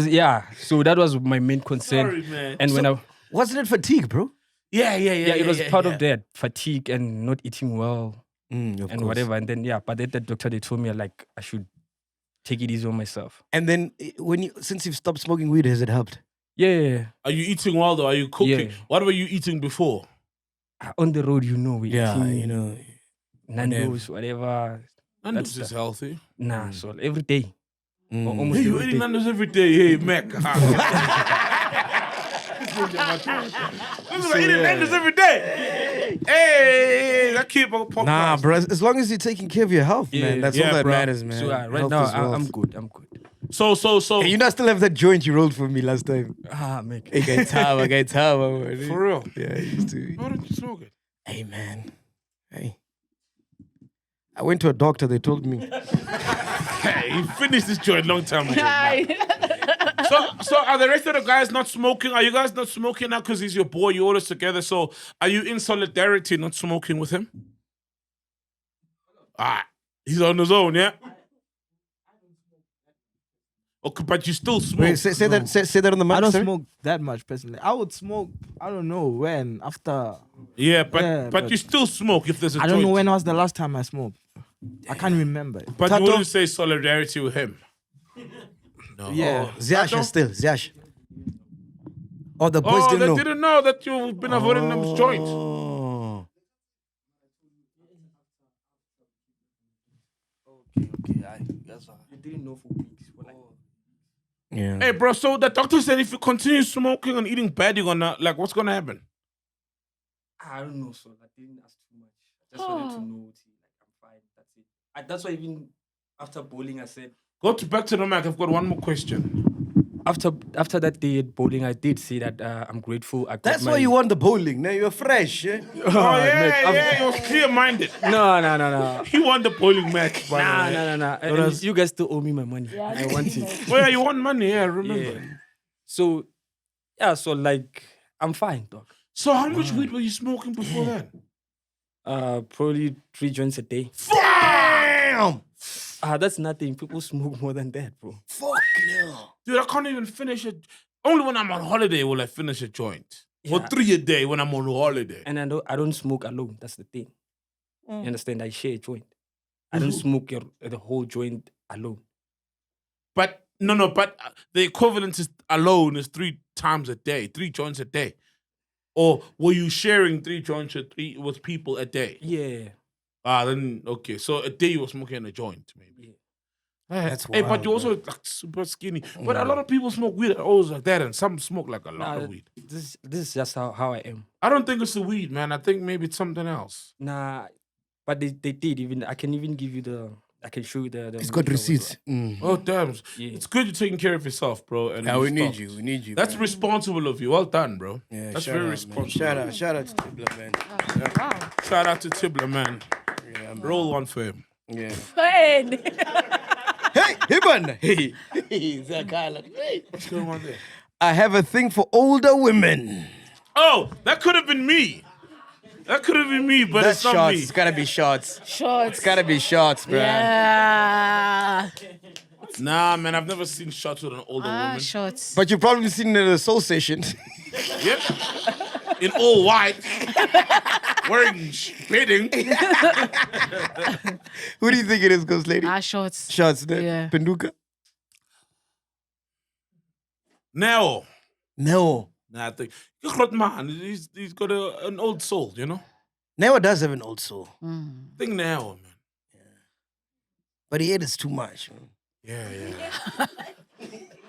Speaker 7: yeah. So that was my main concern.
Speaker 2: Sorry, man.
Speaker 7: And when
Speaker 1: Wasn't it fatigue, bro?
Speaker 2: Yeah.
Speaker 7: it was part of that fatigue and not eating well
Speaker 1: Of
Speaker 7: and
Speaker 1: course.
Speaker 7: whatever. And then but then the doctor they told me like I should take it easy on myself.
Speaker 1: And then since you've stopped smoking weed, has it helped?
Speaker 7: Yeah.
Speaker 2: Are you eating well though? Are you cooking?
Speaker 7: Yeah.
Speaker 2: What were you eating before?
Speaker 7: On the road, we eating Nando's, whatever.
Speaker 2: Nando's is healthy.
Speaker 7: Nah, so every day. Or almost
Speaker 2: Hey, you
Speaker 7: every
Speaker 2: eating
Speaker 7: day.
Speaker 2: Nando's every day? Hey, Mac. Listen, I eat Nando's every day. Hey, I keep a podcast.
Speaker 1: Nah, bro. As long as you're taking care of your health, man. That's all that
Speaker 2: bro.
Speaker 1: matters, man.
Speaker 7: So right
Speaker 1: Health
Speaker 7: now,
Speaker 1: is wealth.
Speaker 7: I'm good.
Speaker 2: So.
Speaker 1: Hey, you not still have that joint you rolled for me last time.
Speaker 7: Make
Speaker 1: I got time.
Speaker 2: For real.
Speaker 1: Yeah, I used to.
Speaker 2: Why don't you smoke it?
Speaker 1: Hey, man. Hey. I went to a doctor. They told me.
Speaker 2: Hey, he finished this joint long time ago. Man. So are the rest of the guys not smoking? Are you guys not smoking now because he's your boy? You all this together. So are you in solidarity not smoking with him? He's on his own, yeah? Okay, but you still smoke.
Speaker 1: Wait, say that on the mic,
Speaker 8: I don't
Speaker 1: sir.
Speaker 8: smoke that much personally. I would smoke, I don't know when, after.
Speaker 2: Yeah, but you still smoke if there's a
Speaker 8: I don't know
Speaker 2: joint.
Speaker 8: when was the last time I smoked. I can't remember.
Speaker 2: But
Speaker 1: Tato?
Speaker 2: you wouldn't say solidarity with him. No.
Speaker 8: Yeah.
Speaker 1: Ziash
Speaker 2: Tato?
Speaker 1: still. Ziash. Oh, the boys
Speaker 2: Oh,
Speaker 1: didn't
Speaker 2: they
Speaker 1: know.
Speaker 2: didn't know that you've been avoiding them joints.
Speaker 1: Oh.
Speaker 7: You didn't know for weeks.
Speaker 1: Yeah.
Speaker 2: Hey, bro, so the doctor said if you continue smoking and eating bad, you're gonna, like, what's gonna happen?
Speaker 7: I don't know, so I didn't ask too much. I just wanted to know, I'm fine. That's it. That's why even after bowling, I said.
Speaker 2: Back to the mic. I've got one more question.
Speaker 7: After that day at bowling, I did say that I'm grateful. I got
Speaker 1: That's
Speaker 7: my...
Speaker 1: why you won the bowling. Now you're fresh. Eh?
Speaker 2: Oh, yeah, he was clear-minded.
Speaker 7: No.
Speaker 2: He won the bowling match, by the way.
Speaker 7: No. And you guys still owe me my money. I want it.
Speaker 2: Well, yeah, you won money, yeah, I remember.
Speaker 7: Yeah. So like, I'm fine, dog.
Speaker 2: So how much weed were you smoking before that?
Speaker 7: Probably 3 joints a day.
Speaker 1: Damn!
Speaker 7: That's nothing. People smoke more than that, bro.
Speaker 1: Fuck no.
Speaker 2: Dude, I can't even finish it. Only when I'm on holiday will I finish a joint. For
Speaker 7: Yeah.
Speaker 2: 3 a day when I'm on holiday.
Speaker 7: And I don't smoke alone. That's the thing. You understand? I share a joint. I don't smoke the whole joint alone.
Speaker 2: But the equivalent is alone is 3 times a day, 3 joints a day. Or were you sharing 3 joints with people a day?
Speaker 7: Yeah.
Speaker 2: Then okay. So a day you were smoking a joint, maybe. Yeah.
Speaker 1: That's
Speaker 2: Hey, but
Speaker 1: wild,
Speaker 2: you're also
Speaker 1: bro.
Speaker 2: like super skinny. But a lot of people smoke weed always like that, and some smoke like a lot of weed.
Speaker 7: This is just how I am.
Speaker 2: I don't think it's the weed, man. I think maybe it's something else.
Speaker 7: Nah, but they did even. I can even give you I can show you the.
Speaker 1: He's got receipts.
Speaker 2: Oh damn!
Speaker 7: Yeah.
Speaker 2: It's good you're taking care of yourself, bro. And
Speaker 1: Yeah,
Speaker 2: you
Speaker 1: we need
Speaker 2: stopped.
Speaker 1: you. We need you.
Speaker 2: That's
Speaker 1: man.
Speaker 2: responsible of you. Well done, bro.
Speaker 1: Yeah,
Speaker 2: That's
Speaker 1: shout
Speaker 2: very
Speaker 1: out,
Speaker 2: responsible.
Speaker 1: man. Shout out to Tibbler, man.
Speaker 2: Shout out to Tibbler, man.
Speaker 1: Yeah, man.
Speaker 2: Roll one for him.
Speaker 1: Yeah.
Speaker 3: Fine.
Speaker 1: Hey, man. Hey. Hey.
Speaker 2: What's going on there?
Speaker 1: I have a thing for older women.
Speaker 2: Oh, that could have been me. That could have been me, but
Speaker 1: That's
Speaker 2: it's not
Speaker 1: shots.
Speaker 2: me.
Speaker 1: It's gotta be shots.
Speaker 3: Shorts.
Speaker 1: It's gotta be shots, bro.
Speaker 3: Yeah.
Speaker 2: Nah, man, I've never seen shots with an older woman.
Speaker 3: Shorts.
Speaker 1: But you've probably seen it at a soul session.
Speaker 2: Yep. In all white. Wearing bedding.
Speaker 1: Who do you think it is, Ghost Lady?
Speaker 3: Shorts.
Speaker 1: Shots, there.
Speaker 3: Yeah.
Speaker 1: Penduka?
Speaker 2: Now.
Speaker 1: No.
Speaker 2: Nah, I think. Man, he's got an old soul, you know?
Speaker 1: Neo does have an old soul.
Speaker 2: I think now, man.
Speaker 1: But he ate us too much. Man.
Speaker 2: Yeah.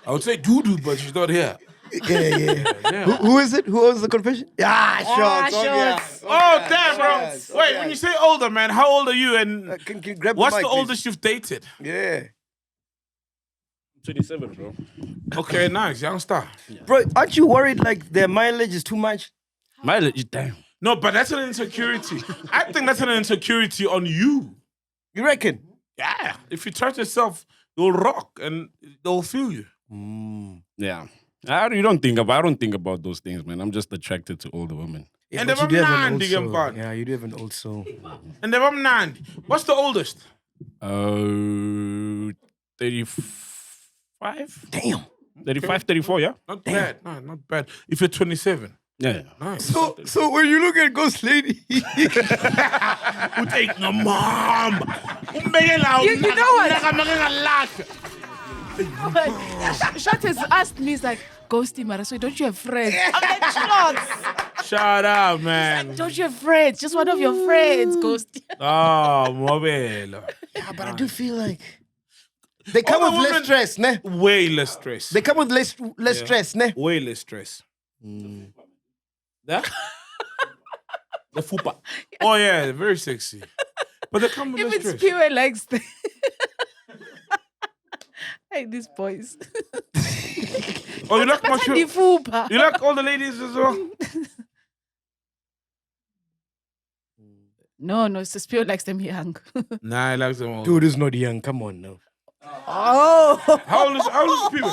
Speaker 2: I would say doo-doo, but she's not here.
Speaker 1: Yeah.
Speaker 2: Yeah.
Speaker 1: Who is it? Who owns the confession? Shots.
Speaker 3: Shots.
Speaker 2: Oh, damn, bro.
Speaker 1: Yes.
Speaker 2: Wait,
Speaker 1: Yes.
Speaker 2: when you say older, man, how old are you? And
Speaker 1: Can you grab
Speaker 2: what's
Speaker 1: the mic,
Speaker 2: the oldest you've dated?
Speaker 1: please? Yeah.
Speaker 9: 27, bro.
Speaker 2: Okay, nice. Youngster.
Speaker 1: Bro, aren't you worried like their mileage is too much?
Speaker 9: Mileage, damn.
Speaker 2: No, but that's an insecurity. I think that's an insecurity on you.
Speaker 1: You reckon?
Speaker 2: Yeah. If you trust yourself, you'll rock and they'll feel you.
Speaker 9: Yeah. I don't think about those things, man. I'm just attracted to older women.
Speaker 1: Yeah,
Speaker 2: And
Speaker 1: but
Speaker 2: if
Speaker 1: you do
Speaker 2: I'm
Speaker 1: have an
Speaker 2: 90,
Speaker 1: old
Speaker 2: I'm
Speaker 1: soul.
Speaker 2: gone.
Speaker 1: Yeah, you do have an old soul.
Speaker 2: And if I'm 90, what's the oldest?
Speaker 9: 35?
Speaker 1: Damn.
Speaker 9: 35, 34, yeah?
Speaker 2: Not bad. No, not bad. If you're 27.
Speaker 9: Yeah.
Speaker 2: Nice.
Speaker 1: So when you look at Ghost Lady,
Speaker 2: Who take the mom?
Speaker 3: You know what? Shot has asked me, he's like, Ghosty Maraso, don't you have friends? I'm like, Shots.
Speaker 2: Shout out, man.
Speaker 3: Don't you have friends? Just one of your friends, Ghosty.
Speaker 2: Oh, mobile.
Speaker 1: yeah, but I do feel like they come
Speaker 2: Older
Speaker 1: with less
Speaker 2: women-
Speaker 1: stress, ne?
Speaker 2: Way less stress.
Speaker 1: They come with less stress, ne?
Speaker 2: Way less stress. That? The fupa. Oh yeah, very sexy. But they come with
Speaker 3: If
Speaker 2: less
Speaker 3: it's
Speaker 2: stress.
Speaker 3: pure likes the Hey, these boys.
Speaker 2: Oh, you like my show?
Speaker 3: The fupa.
Speaker 2: You like all the ladies as well?
Speaker 3: No, it's the spirit likes them young.
Speaker 2: Nah, I like them all.
Speaker 1: Dude is not young. Come on now.
Speaker 3: Oh.
Speaker 2: How old is people?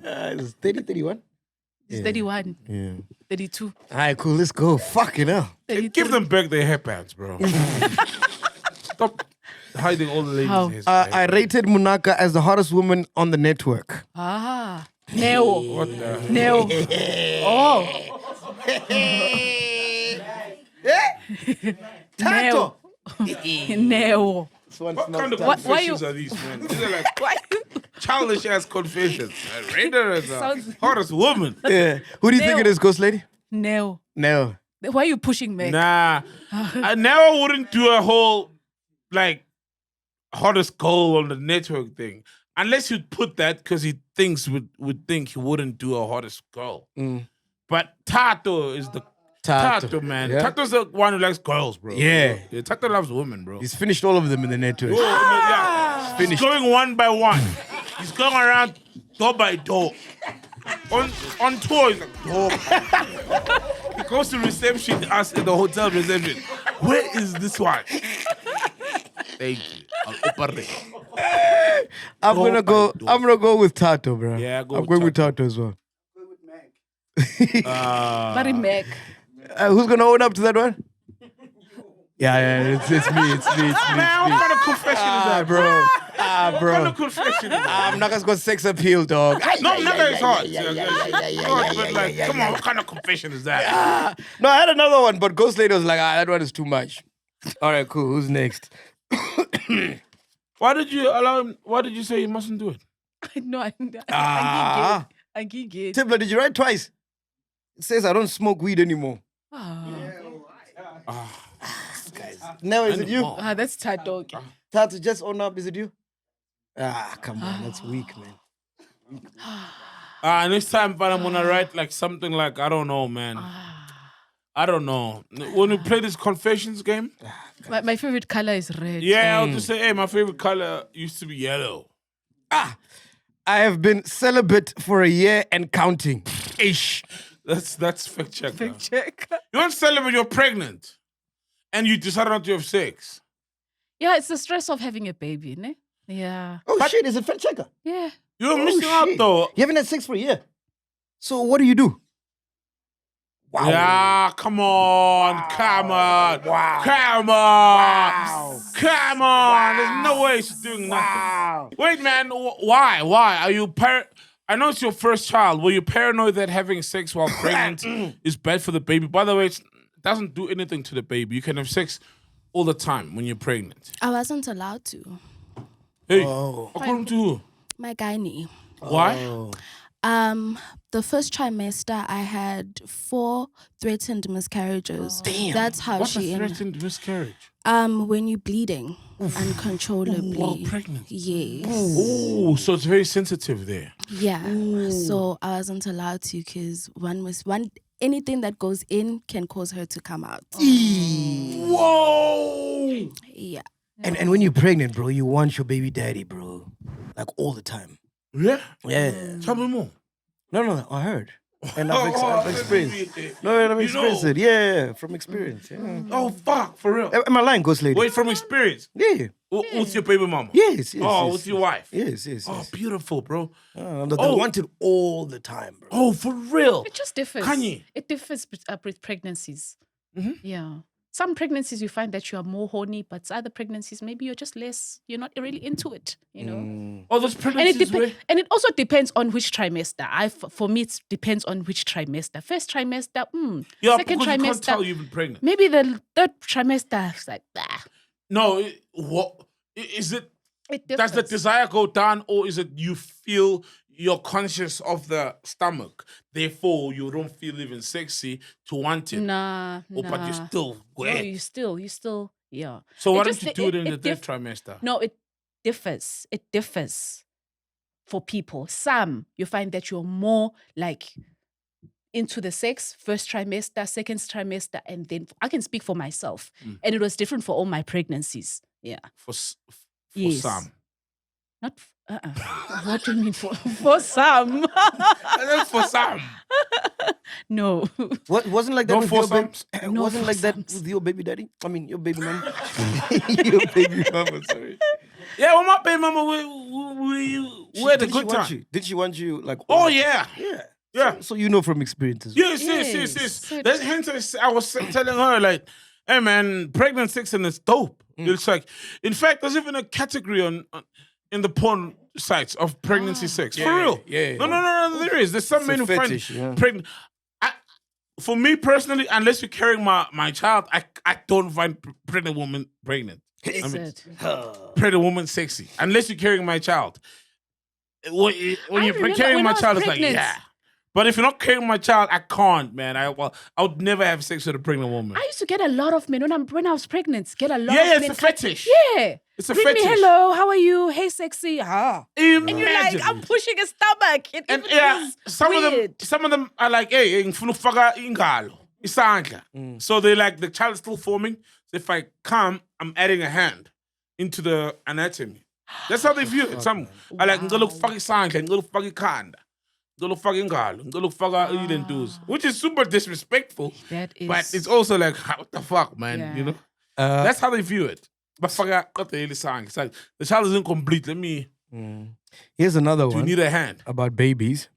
Speaker 1: It's 30, 31.
Speaker 3: It's 31,
Speaker 1: Yeah.
Speaker 3: 32.
Speaker 1: All right, cool. Let's go. Fucking hell.
Speaker 2: Give them back their hairbands, bro. Stop hiding all the ladies'
Speaker 3: How?
Speaker 2: hairs.
Speaker 1: I rated Munaka as the hottest woman on the network.
Speaker 3: Ah. Neo.
Speaker 2: What the?
Speaker 3: Neo. Oh.
Speaker 1: Tato.
Speaker 3: Neo.
Speaker 2: What kind of
Speaker 3: Why
Speaker 2: confessions
Speaker 3: you-
Speaker 2: are these, man? These are like
Speaker 3: Why?
Speaker 2: childish ass confessions. I rate her as the
Speaker 3: Sounds-
Speaker 2: hottest woman.
Speaker 1: Yeah. Who do you think
Speaker 3: Neo.
Speaker 1: it is, Ghost Lady?
Speaker 3: Neo.
Speaker 1: No.
Speaker 3: Why are you pushing me?
Speaker 2: Nah, I never wouldn't do a whole like hottest girl on the network thing unless you'd put that because he thinks would think he wouldn't do a hottest girl. But Tato is the Tato man.
Speaker 1: Yeah.
Speaker 2: Tato's the one who likes girls, bro.
Speaker 1: Yeah.
Speaker 2: Tato loves women, bro.
Speaker 1: He's finished all of them in the network.
Speaker 2: Yeah. He's going one by one. He's going around door by door. On tour, he's like, door. He goes to reception, asks at the hotel reception, where is this one? Thank you. I'll operate.
Speaker 1: I'm gonna go.
Speaker 2: door.
Speaker 1: I'm gonna go with Tato, bro.
Speaker 2: Yeah, go
Speaker 1: I'm
Speaker 2: with
Speaker 1: going with Tato as well.
Speaker 3: Very Meg.
Speaker 1: Who's gonna own up to that one? Yeah, it's me. It's me. It's me.
Speaker 2: Man, what kind of confession is that,
Speaker 1: bro.
Speaker 2: What kind
Speaker 1: Bro.
Speaker 2: of confession is that?
Speaker 1: I'm not gonna go sex appeal, dog.
Speaker 2: No, never is hot. But like, come on, what kind of confession is that?
Speaker 1: No, I had another one, but Ghost Lady was like, that one is too much. All right, cool. Who's next?
Speaker 2: Why did you allow him? Why did you say he mustn't do it?
Speaker 3: No, I
Speaker 1: Ah.
Speaker 3: can't get.
Speaker 1: Tibbler, did you write twice? It says I don't smoke weed anymore. Now is it you?
Speaker 3: That's Tato.
Speaker 1: Tato, just own up. Is it you? Come on, that's weak, man.
Speaker 2: Next time, but I'm gonna write like something like I don't know, man. I don't know. When we play this confessions game,
Speaker 3: My favorite color is red.
Speaker 2: yeah, I'll just say, hey, my favorite color used to be yellow.
Speaker 1: I have been celibate for a year and counting. Ish.
Speaker 2: That's fact check.
Speaker 3: Fact check.
Speaker 2: You don't celebrate you're pregnant, and you decided not to have sex.
Speaker 3: Yeah, it's the stress of having a baby, ne? Yeah.
Speaker 1: Oh shit, is it fact checker?
Speaker 3: Yeah.
Speaker 2: You're missing out though.
Speaker 1: You haven't had sex for a year. So what do? Wow.
Speaker 2: Yeah, come on, come on, come on, come on. There's no way she's doing nothing. Wait, man, why? Are you I know it's your first child. Were you paranoid that having sex while pregnant is bad for the baby? By the way, it doesn't do anything to the baby. You can have sex all the time when you're pregnant.
Speaker 5: I wasn't allowed to.
Speaker 2: Hey, according to who?
Speaker 5: My gynae.
Speaker 2: Why?
Speaker 5: The first trimester, I had 4 threatened miscarriages.
Speaker 1: Damn.
Speaker 5: That's how
Speaker 2: What's
Speaker 5: she
Speaker 2: a
Speaker 5: ended.
Speaker 2: threatened miscarriage?
Speaker 5: When you're bleeding uncontrollably.
Speaker 2: While pregnant?
Speaker 5: Yes.
Speaker 2: Oh, so it's very sensitive there.
Speaker 5: Yeah. So I wasn't allowed to because anything that goes in can cause her to come out.
Speaker 2: Whoa!
Speaker 5: Yeah.
Speaker 1: And when you're pregnant, bro, you want your baby daddy, bro. Like all the time.
Speaker 2: Yeah?
Speaker 1: Yeah.
Speaker 2: Tell me more.
Speaker 1: No, I heard. And I've experienced. No, I've experienced it. Yeah, from experience. Yeah.
Speaker 2: Oh, fuck, for real.
Speaker 1: Am I lying, Ghost Lady?
Speaker 2: Wait, from experience?
Speaker 1: Yeah.
Speaker 2: With your baby mama?
Speaker 1: Yes.
Speaker 2: Oh,
Speaker 1: yes,
Speaker 2: with your wife?
Speaker 1: Yes.
Speaker 2: Oh, beautiful, bro.
Speaker 1: They want it all the time, bro.
Speaker 2: Oh, for real?
Speaker 3: It just differs.
Speaker 2: Kanye.
Speaker 3: It differs with pregnancies.
Speaker 2: Mm-hmm.
Speaker 3: Yeah. Some pregnancies you find that you are more horny, but other pregnancies maybe you're just less. You're not really into it, you know.
Speaker 2: Oh, those pregnancies
Speaker 3: And it also depends on which trimester. For me, it depends on which trimester. First trimester,
Speaker 2: Yeah,
Speaker 3: second
Speaker 2: because you can't
Speaker 3: trimester.
Speaker 2: tell you've been pregnant.
Speaker 3: Maybe the third trimester is like
Speaker 2: No, what is it?
Speaker 3: It
Speaker 2: Does the
Speaker 3: differs.
Speaker 2: desire go down, or is it you feel you're conscious of the stomach, therefore you don't feel even sexy to want it?
Speaker 3: Nah.
Speaker 2: But you still go
Speaker 3: No,
Speaker 2: ahead.
Speaker 3: you still, yeah.
Speaker 2: So why
Speaker 3: It
Speaker 2: don't
Speaker 3: just-
Speaker 2: you do it in the third
Speaker 3: diff-
Speaker 2: trimester?
Speaker 3: No, it differs. It differs. for people. Some, you find that you're more like into the sex, first trimester, second trimester, and then I can speak for myself. And it was different for all my pregnancies. Yeah.
Speaker 2: For
Speaker 3: Yes.
Speaker 2: some.
Speaker 3: Not, what do you mean for some?
Speaker 2: For some.
Speaker 3: No.
Speaker 1: What wasn't like that
Speaker 2: No
Speaker 1: with your baby?
Speaker 2: foursomes?
Speaker 3: No
Speaker 1: Wasn't like that
Speaker 3: foursomes.
Speaker 1: with your baby daddy? I mean, your baby mama. Your baby mama. Sorry.
Speaker 2: Yeah, well, my baby mama, we had a
Speaker 1: Did she
Speaker 2: good
Speaker 1: want
Speaker 2: time.
Speaker 1: you? Did she want you like?
Speaker 2: Oh, yeah.
Speaker 1: yeah.
Speaker 2: Yeah.
Speaker 1: So you know from experience as well.
Speaker 2: Yes.
Speaker 3: So
Speaker 2: That's hence I was telling her, like, hey, man, pregnant sex and it's dope. It's like, in fact, there's even a category in the porn sites of pregnancy sex. For real.
Speaker 1: yeah.
Speaker 2: No, there is. There's some
Speaker 1: It's
Speaker 2: men
Speaker 1: a
Speaker 2: who find
Speaker 1: fetish, yeah.
Speaker 2: pregnant. For me personally, unless you're carrying my child, I don't find pregnant woman pregnant.
Speaker 3: Is
Speaker 2: I mean,
Speaker 3: it?
Speaker 2: pregnant woman sexy. Unless you're carrying my child. When you're
Speaker 3: remember
Speaker 2: carrying
Speaker 3: when
Speaker 2: my
Speaker 3: I was
Speaker 2: child, it's
Speaker 3: pregnant.
Speaker 2: like, yeah. But if you're not carrying my child, I can't, man. I would never have sex with a pregnant woman.
Speaker 3: I used to get a lot of men when I was pregnant. Get a lot of
Speaker 2: Yeah,
Speaker 3: men.
Speaker 2: it's a fetish.
Speaker 3: Yeah.
Speaker 2: It's a
Speaker 3: Greet
Speaker 2: fetish.
Speaker 3: me, hello, how are you? Hey, sexy. And you're like,
Speaker 2: Imagine.
Speaker 3: I'm pushing a stomach. It
Speaker 2: And
Speaker 3: even
Speaker 2: yeah,
Speaker 3: feels
Speaker 2: some
Speaker 3: weird.
Speaker 2: of them are like, hey, ngifuna ukufaka ingalo, isandla. So they like the child is still forming. So if I come, I'm adding a hand into the anatomy. That's how they view it. Some are like ngicela ukufaka isandla, ngicela ukufaka ikhanda, ngicela ukufaka ingalo, ngicela ukufaka ilentuza, which is super disrespectful.
Speaker 3: That is.
Speaker 2: But it's also like, what the fuck, man?
Speaker 3: Yeah.
Speaker 2: You know, that's how they view it. But it's like the child is incomplete. Let me.
Speaker 1: Here's another
Speaker 2: Do you
Speaker 1: one
Speaker 2: need a hand?
Speaker 1: about babies.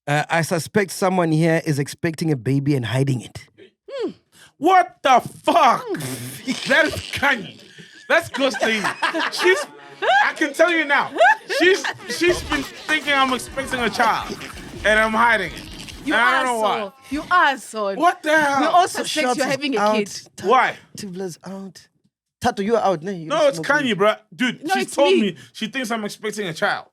Speaker 1: I suspect someone here is expecting a baby and hiding it.
Speaker 2: What the fuck? That is Kanye. That's ghosting. I can tell you now. She's been thinking I'm expecting a child, and I'm hiding it.
Speaker 3: You
Speaker 2: And I
Speaker 3: are
Speaker 2: don't know why.
Speaker 3: You are so.
Speaker 2: What the hell?
Speaker 3: We also
Speaker 1: So
Speaker 3: suspect
Speaker 1: shots
Speaker 3: you're
Speaker 1: is
Speaker 3: having a
Speaker 1: out.
Speaker 3: kid.
Speaker 2: Why?
Speaker 1: Tibla's out. Tato, you are out.
Speaker 2: No, it's Kanye, bro. Dude,
Speaker 3: No,
Speaker 2: she
Speaker 3: it's
Speaker 2: told
Speaker 3: me.
Speaker 2: me she thinks I'm expecting a child.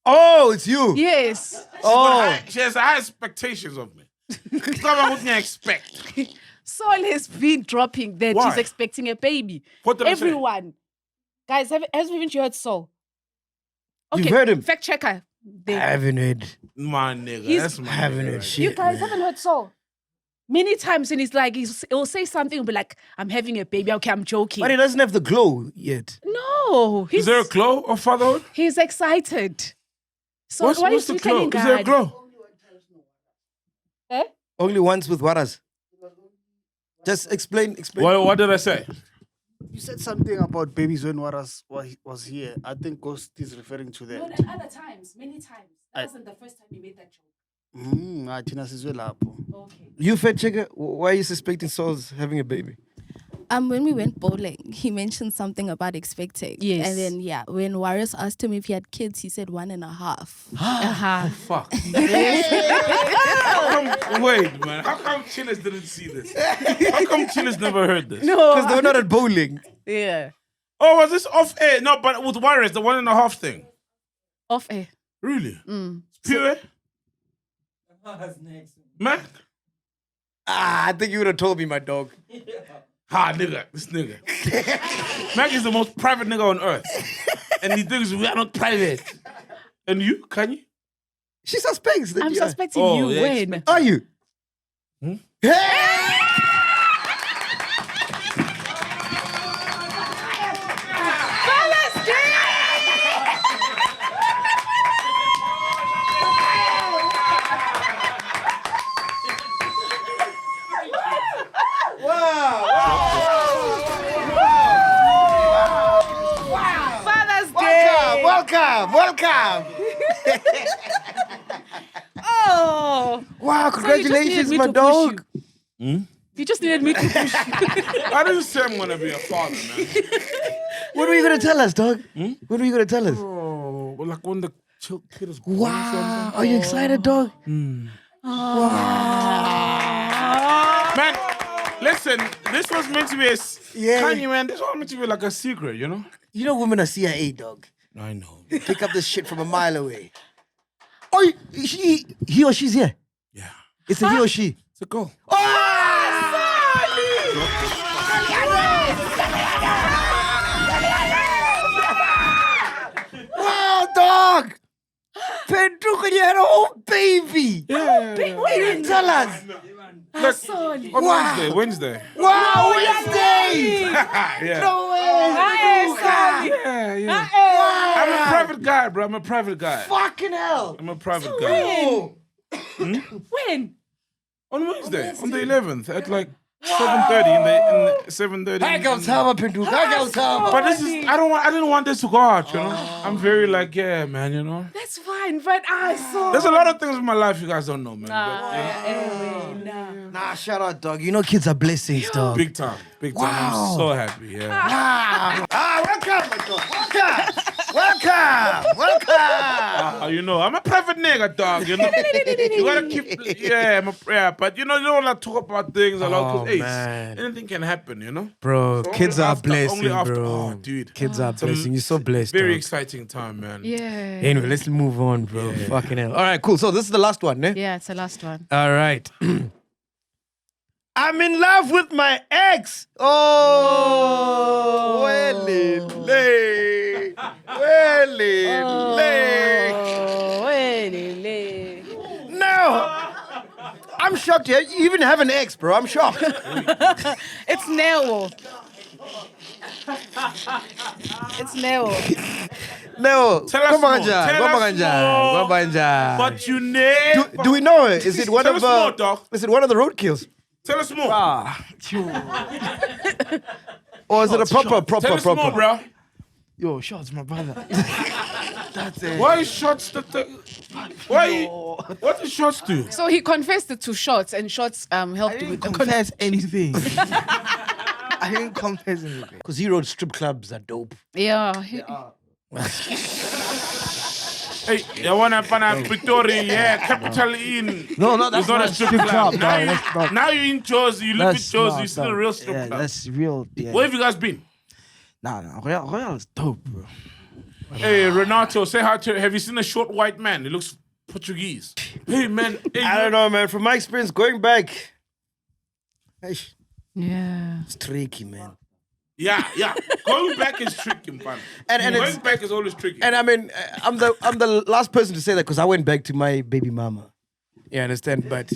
Speaker 1: Oh, it's you.
Speaker 3: Yes.
Speaker 1: Oh.
Speaker 2: She has high expectations of me. What can I expect?
Speaker 3: Saul has been dropping that
Speaker 2: Why?
Speaker 3: he's expecting a baby.
Speaker 2: What did I say?
Speaker 3: Everyone. Guys, haven't you heard Saul?
Speaker 1: You've heard him?
Speaker 3: Fact checker.
Speaker 1: I
Speaker 3: There.
Speaker 1: haven't heard.
Speaker 2: My nigga.
Speaker 3: He's-
Speaker 2: That's my
Speaker 1: Haven't
Speaker 2: nigga
Speaker 1: heard
Speaker 2: right
Speaker 1: shit.
Speaker 3: You guys
Speaker 1: man.
Speaker 3: haven't heard Saul. Many times when he's like, he'll say something, he'll be like, I'm having a baby. Okay, I'm joking.
Speaker 1: But he doesn't have the glow yet.
Speaker 3: No.
Speaker 2: Is there a glow of fatherhood?
Speaker 3: He's excited. So
Speaker 2: What's
Speaker 3: what
Speaker 2: the
Speaker 3: is
Speaker 2: glow?
Speaker 3: telling
Speaker 2: Is there a
Speaker 3: God?
Speaker 2: glow?
Speaker 3: Eh?
Speaker 1: Only once with Waras. Just explain.
Speaker 2: What did I say?
Speaker 10: You said something about babies when Waras was here. I think Ghost is referring to that.
Speaker 3: No, there are other times, many times. That wasn't the first time he made that joke.
Speaker 10: Thina sizwe lapho.
Speaker 3: Okay.
Speaker 1: You fat checker, why are you suspecting Saul's having a baby?
Speaker 5: When we went bowling, he mentioned something about expecting.
Speaker 3: Yes.
Speaker 5: And then when Warriors asked him if he had kids, he said 1.5.
Speaker 2: Fuck. Wait, man. How come Chillers didn't see this? How come Chillers never heard this?
Speaker 1: Because they were not at bowling.
Speaker 3: Yeah.
Speaker 2: Oh, was this off air? No, but with Warriors, the 1.5 thing.
Speaker 3: Off air.
Speaker 2: Really? Pure? Man?
Speaker 1: I think you would have told me, my dog.
Speaker 2: Nigga. This nigga. MacG is the most private nigga on earth. And he thinks we are not private. And you, Kanye?
Speaker 1: She suspects that
Speaker 3: I'm
Speaker 1: you are.
Speaker 3: suspecting
Speaker 2: Oh,
Speaker 3: you.
Speaker 2: yeah,
Speaker 3: When?
Speaker 1: Are you?
Speaker 3: Father's Day.
Speaker 1: Welcome.
Speaker 3: Oh.
Speaker 1: Wow,
Speaker 3: So you just
Speaker 1: congratulations,
Speaker 3: needed me
Speaker 1: my
Speaker 3: to push
Speaker 1: dog.
Speaker 3: You. You just needed me to push you.
Speaker 2: I didn't say I'm gonna be a father, man.
Speaker 1: What were you going to tell us, dog? What were you going to tell us?
Speaker 2: Oh, well, like when the kid is born.
Speaker 1: Wow. Are you excited, dog?
Speaker 2: Man, listen, this was meant to be a Kanye, man. This was meant to be like a secret, you know?
Speaker 1: You know women are CIA, dog.
Speaker 2: I know.
Speaker 1: Pick up this shit from a mile away. Oh, he or she's here.
Speaker 2: Yeah.
Speaker 1: It's a he or she.
Speaker 2: It's a go.
Speaker 1: Wow, dog. Pedro, you had a whole baby.
Speaker 2: Yeah.
Speaker 1: Why you didn't tell us?
Speaker 2: On Wednesday.
Speaker 1: Wow, Wednesday.
Speaker 2: Yeah.
Speaker 1: No way.
Speaker 2: Yeah. I'm a private guy, bro. I'm a private guy.
Speaker 1: Fucking hell.
Speaker 2: I'm a private guy.
Speaker 1: Oh.
Speaker 3: When?
Speaker 2: On Wednesday, on the 11th, at like 7:30 in the 7:30.
Speaker 1: I got time, Pedro.
Speaker 2: But this is I didn't want this to go out, you know. I'm very like, yeah, man, you know.
Speaker 3: That's fine, but I saw.
Speaker 2: There's a lot of things in my life you guys don't know, man.
Speaker 1: Nah, shout out, dog. You know kids are blessings, dog.
Speaker 2: Big time.
Speaker 1: Wow.
Speaker 2: I'm so happy, yeah.
Speaker 1: Welcome, my dog. Welcome.
Speaker 2: You know, I'm a private nigga, dog. You know, you gotta keep, but you know, you don't want to talk about things a lot because anything can happen, you know.
Speaker 1: Bro,
Speaker 2: So
Speaker 1: kids
Speaker 2: only
Speaker 1: are
Speaker 2: after-
Speaker 1: blessing,
Speaker 2: only after-
Speaker 1: bro.
Speaker 2: Oh, dude,
Speaker 1: Kids are blessing. You're so blessed.
Speaker 2: very
Speaker 1: dog.
Speaker 2: exciting time, man.
Speaker 3: Yeah.
Speaker 1: Anyway, let's move on, bro. Fucking hell. All right, cool. So this is the last one, eh?
Speaker 3: Yeah, it's the last one.
Speaker 1: All right. I'm in love with my ex. Oh, No, I'm shocked. You even have an ex, bro. I'm shocked.
Speaker 3: It's Neo. It's Neo.
Speaker 1: No,
Speaker 2: Tell us more. Tell us more. But you name.
Speaker 1: Do we know her? Is it one
Speaker 2: Tell
Speaker 1: of
Speaker 2: us more, dog.
Speaker 1: Is it one of the roadkills?
Speaker 2: Tell us more.
Speaker 1: Or is it a proper?
Speaker 2: Tell us more, bro.
Speaker 8: Yo, shots, my brother. That's it.
Speaker 2: Why shots the Why? What did shots do?
Speaker 3: So he confessed it to Shots, and Shots
Speaker 8: I
Speaker 3: helped
Speaker 8: didn't
Speaker 3: with the
Speaker 8: confess anything. I didn't confess anything.
Speaker 1: Because he wrote strip clubs are dope.
Speaker 3: Yeah.
Speaker 2: Hey, you wanna find Pretoria? Yeah, capital in.
Speaker 8: No,
Speaker 2: It's
Speaker 8: that's
Speaker 2: not
Speaker 8: not
Speaker 2: a strip club.
Speaker 8: No, that's not.
Speaker 2: Now you're in Jersey. You live in
Speaker 8: That's
Speaker 2: Jersey.
Speaker 8: not,
Speaker 2: It's still a
Speaker 8: dog.
Speaker 2: real strip
Speaker 8: Yeah,
Speaker 2: club.
Speaker 8: that's real. Yeah.
Speaker 2: Where have you guys been?
Speaker 8: Nah, Royal is dope, bro.
Speaker 2: Hey, Renato, say hi to. Have you seen a short white man? He looks Portuguese. Hey, man. Hey,
Speaker 1: I don't know, man. From my experience, going back,
Speaker 3: Yeah.
Speaker 1: it's tricky, man.
Speaker 2: Yeah. Going back is tricky, man.
Speaker 1: And
Speaker 2: going
Speaker 1: it's-
Speaker 2: back is always tricky.
Speaker 1: And I mean, I'm the last person to say that because I went back to my baby mama. You understand? But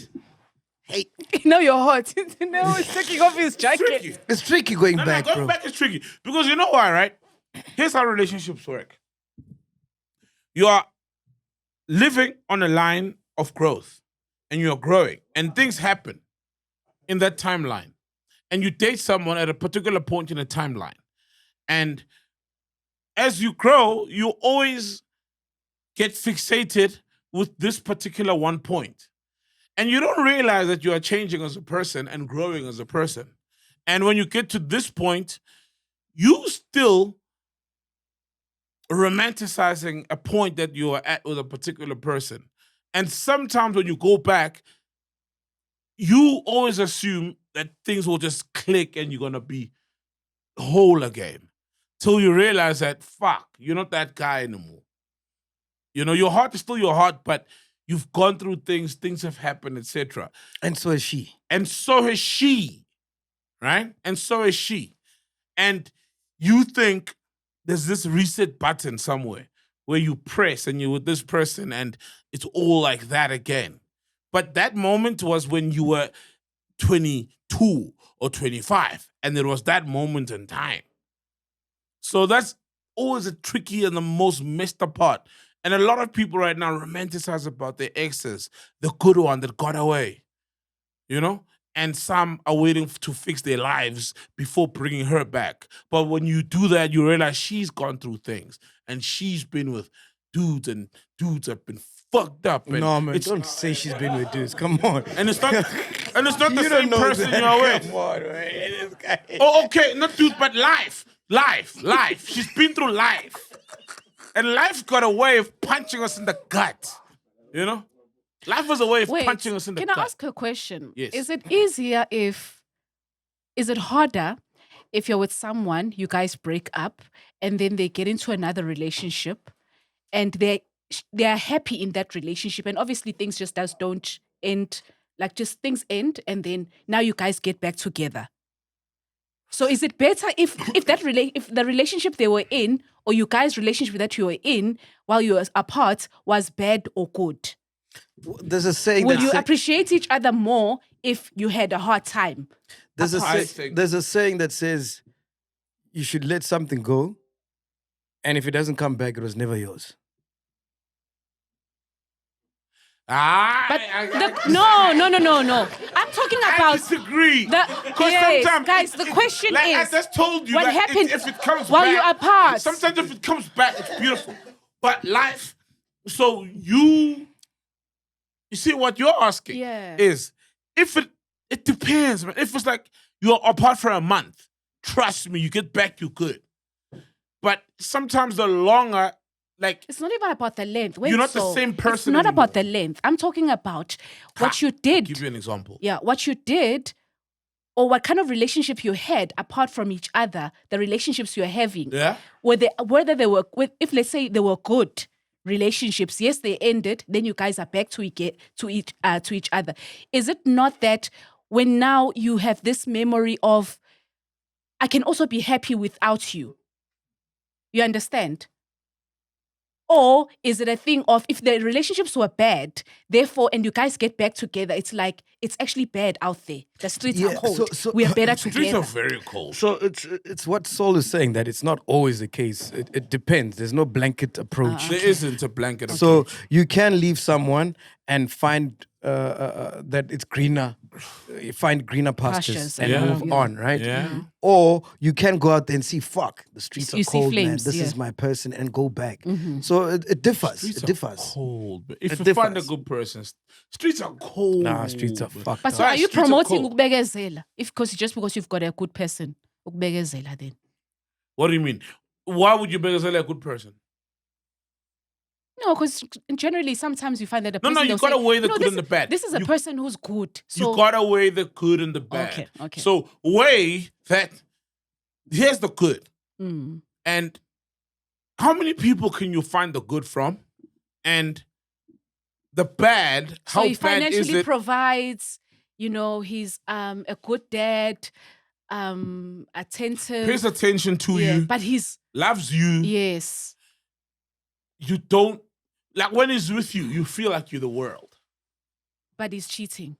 Speaker 1: hey,
Speaker 3: Now you're hot. Now he's taking off his jacket.
Speaker 2: tricky.
Speaker 1: it's tricky going back,
Speaker 2: Going
Speaker 1: bro.
Speaker 2: back is tricky because you know why, right? Here's how relationships work. You are living on a line of growth, and you're growing, and things happen in that timeline, and you date someone at a particular point in a timeline, and as you grow, you always get fixated with this particular one point. And you don't realize that you are changing as a person and growing as a person. And when you get to this point, you still romanticizing a point that you are at with a particular person. And sometimes when you go back, you always assume that things will just click and you're going to be whole again. Till you realize that, fuck, you're not that guy anymore. You know, your heart is still your heart, but you've gone through things have happened, etc.
Speaker 1: And so is she.
Speaker 2: And so has she, right? And so is she. And you think there's this reset button somewhere where you press and you're with this person and it's all like that again. But that moment was when you were 22 or 25, and it was that moment in time. So that's always a tricky and the most messed up part. And a lot of people right now romanticize about their exes, the good one that got away, you know? And some are waiting to fix their lives before bringing her back. But when you do that, you realize she's gone through things and she's been with dudes, and dudes have been fucked up. And
Speaker 1: No, man, don't say she's been with dudes. Come on.
Speaker 2: And it's not, the
Speaker 1: You don't
Speaker 2: same
Speaker 1: know
Speaker 2: person
Speaker 1: that.
Speaker 2: you're with.
Speaker 1: Come on, man. This guy.
Speaker 2: Oh, okay, not dudes, but life. She's been through life. And life got a way of punching us in the gut, you know? Life was a way of punching us in the gut.
Speaker 3: Can I ask a question?
Speaker 2: Yes.
Speaker 3: Is it harder if you're with someone, you guys break up, and then they get into another relationship, and they are happy in that relationship, and obviously things just don't end, like just things end, and then now you guys get back together. So is it better if if the relationship they were in, or you guys' relationship that you were in while you were apart, was bad or good?
Speaker 1: There's a saying
Speaker 3: Will
Speaker 1: that
Speaker 3: you appreciate each other more if you had a hard time?
Speaker 1: there's a saying that says you should let something go, and if it doesn't come back, it was never yours.
Speaker 3: But no. I'm talking
Speaker 2: I
Speaker 3: about
Speaker 2: disagree. Because
Speaker 3: Yes,
Speaker 2: sometimes,
Speaker 3: guys, the question
Speaker 2: like I
Speaker 3: is,
Speaker 2: just told you,
Speaker 3: what
Speaker 2: like,
Speaker 3: happened
Speaker 2: if it comes
Speaker 3: while
Speaker 2: back,
Speaker 3: you're apart?
Speaker 2: Sometimes if it comes back, it's beautiful. But life, so you see what you're asking is if it depends, man. If it's like you're apart for a month, trust me, you get back, you're good. But sometimes the longer, like,
Speaker 3: it's not even about the length. Wait,
Speaker 2: you're not the
Speaker 3: so
Speaker 2: same person
Speaker 3: It's not
Speaker 2: anymore.
Speaker 3: about the length. I'm talking about what you
Speaker 2: I'll
Speaker 3: did.
Speaker 2: give you an example.
Speaker 3: Yeah, what you did, or what kind of relationship you had apart from each other. The relationships you're having.
Speaker 2: Yeah.
Speaker 3: Whether they were, if let's say they were good relationships, yes, they ended. Then you guys are back to each other. Is it not that when now you have this memory of, I can also be happy without you? You understand? Or is it a thing of, if the relationships were bad, therefore, and you guys get back together, it's like, it's actually bad out there. The streets are cold. We are better
Speaker 2: Streets
Speaker 3: together.
Speaker 2: are very cold.
Speaker 1: So it's what Saul is saying, that it's not always the case. It depends. There's no blanket approach.
Speaker 2: There isn't a blanket
Speaker 1: So
Speaker 2: approach.
Speaker 1: you can leave someone and find that it's greener. You find greener pastures and move on, right?
Speaker 2: Yeah.
Speaker 1: Or you can go out there and see, fuck, the streets
Speaker 3: You
Speaker 1: are
Speaker 3: see
Speaker 1: cold, man.
Speaker 3: flames,
Speaker 1: This
Speaker 3: yeah.
Speaker 1: is my person, and go back. So it differs.
Speaker 2: Streets
Speaker 1: It
Speaker 2: are
Speaker 1: differs.
Speaker 2: cold. But if
Speaker 1: It
Speaker 2: you find a
Speaker 1: differs.
Speaker 2: good person, streets are cold.
Speaker 1: Nah, streets are fucked
Speaker 3: But
Speaker 1: up.
Speaker 3: so are you
Speaker 2: Streets are
Speaker 3: promoting
Speaker 2: cold.
Speaker 3: ukubegezela? Just because you've got a good person, ukubegezela then?
Speaker 2: What do you mean? Why would you beg a good person?
Speaker 3: No, because generally sometimes you find that a
Speaker 2: No,
Speaker 3: person.
Speaker 2: no, you
Speaker 3: they'll
Speaker 2: gotta
Speaker 3: say,
Speaker 2: weigh the
Speaker 3: "No,
Speaker 2: good
Speaker 3: this
Speaker 2: and the
Speaker 3: is-
Speaker 2: bad.
Speaker 3: This is a
Speaker 2: You-
Speaker 3: person who's good. So
Speaker 2: You gotta weigh the good and the bad.
Speaker 3: Okay.
Speaker 2: So weigh that. Here's the good.
Speaker 3: Mm.
Speaker 2: And how many people can you find the good from? And the bad,
Speaker 3: So
Speaker 2: how
Speaker 3: he
Speaker 2: bad is
Speaker 3: financially
Speaker 2: it?
Speaker 3: provides. He's a good dad, attentive.
Speaker 2: Pays attention to
Speaker 3: yeah,
Speaker 2: you,
Speaker 3: but he's
Speaker 2: loves you.
Speaker 3: yes.
Speaker 2: You don't, like when he's with you, you feel like you're the world.
Speaker 3: But he's cheating.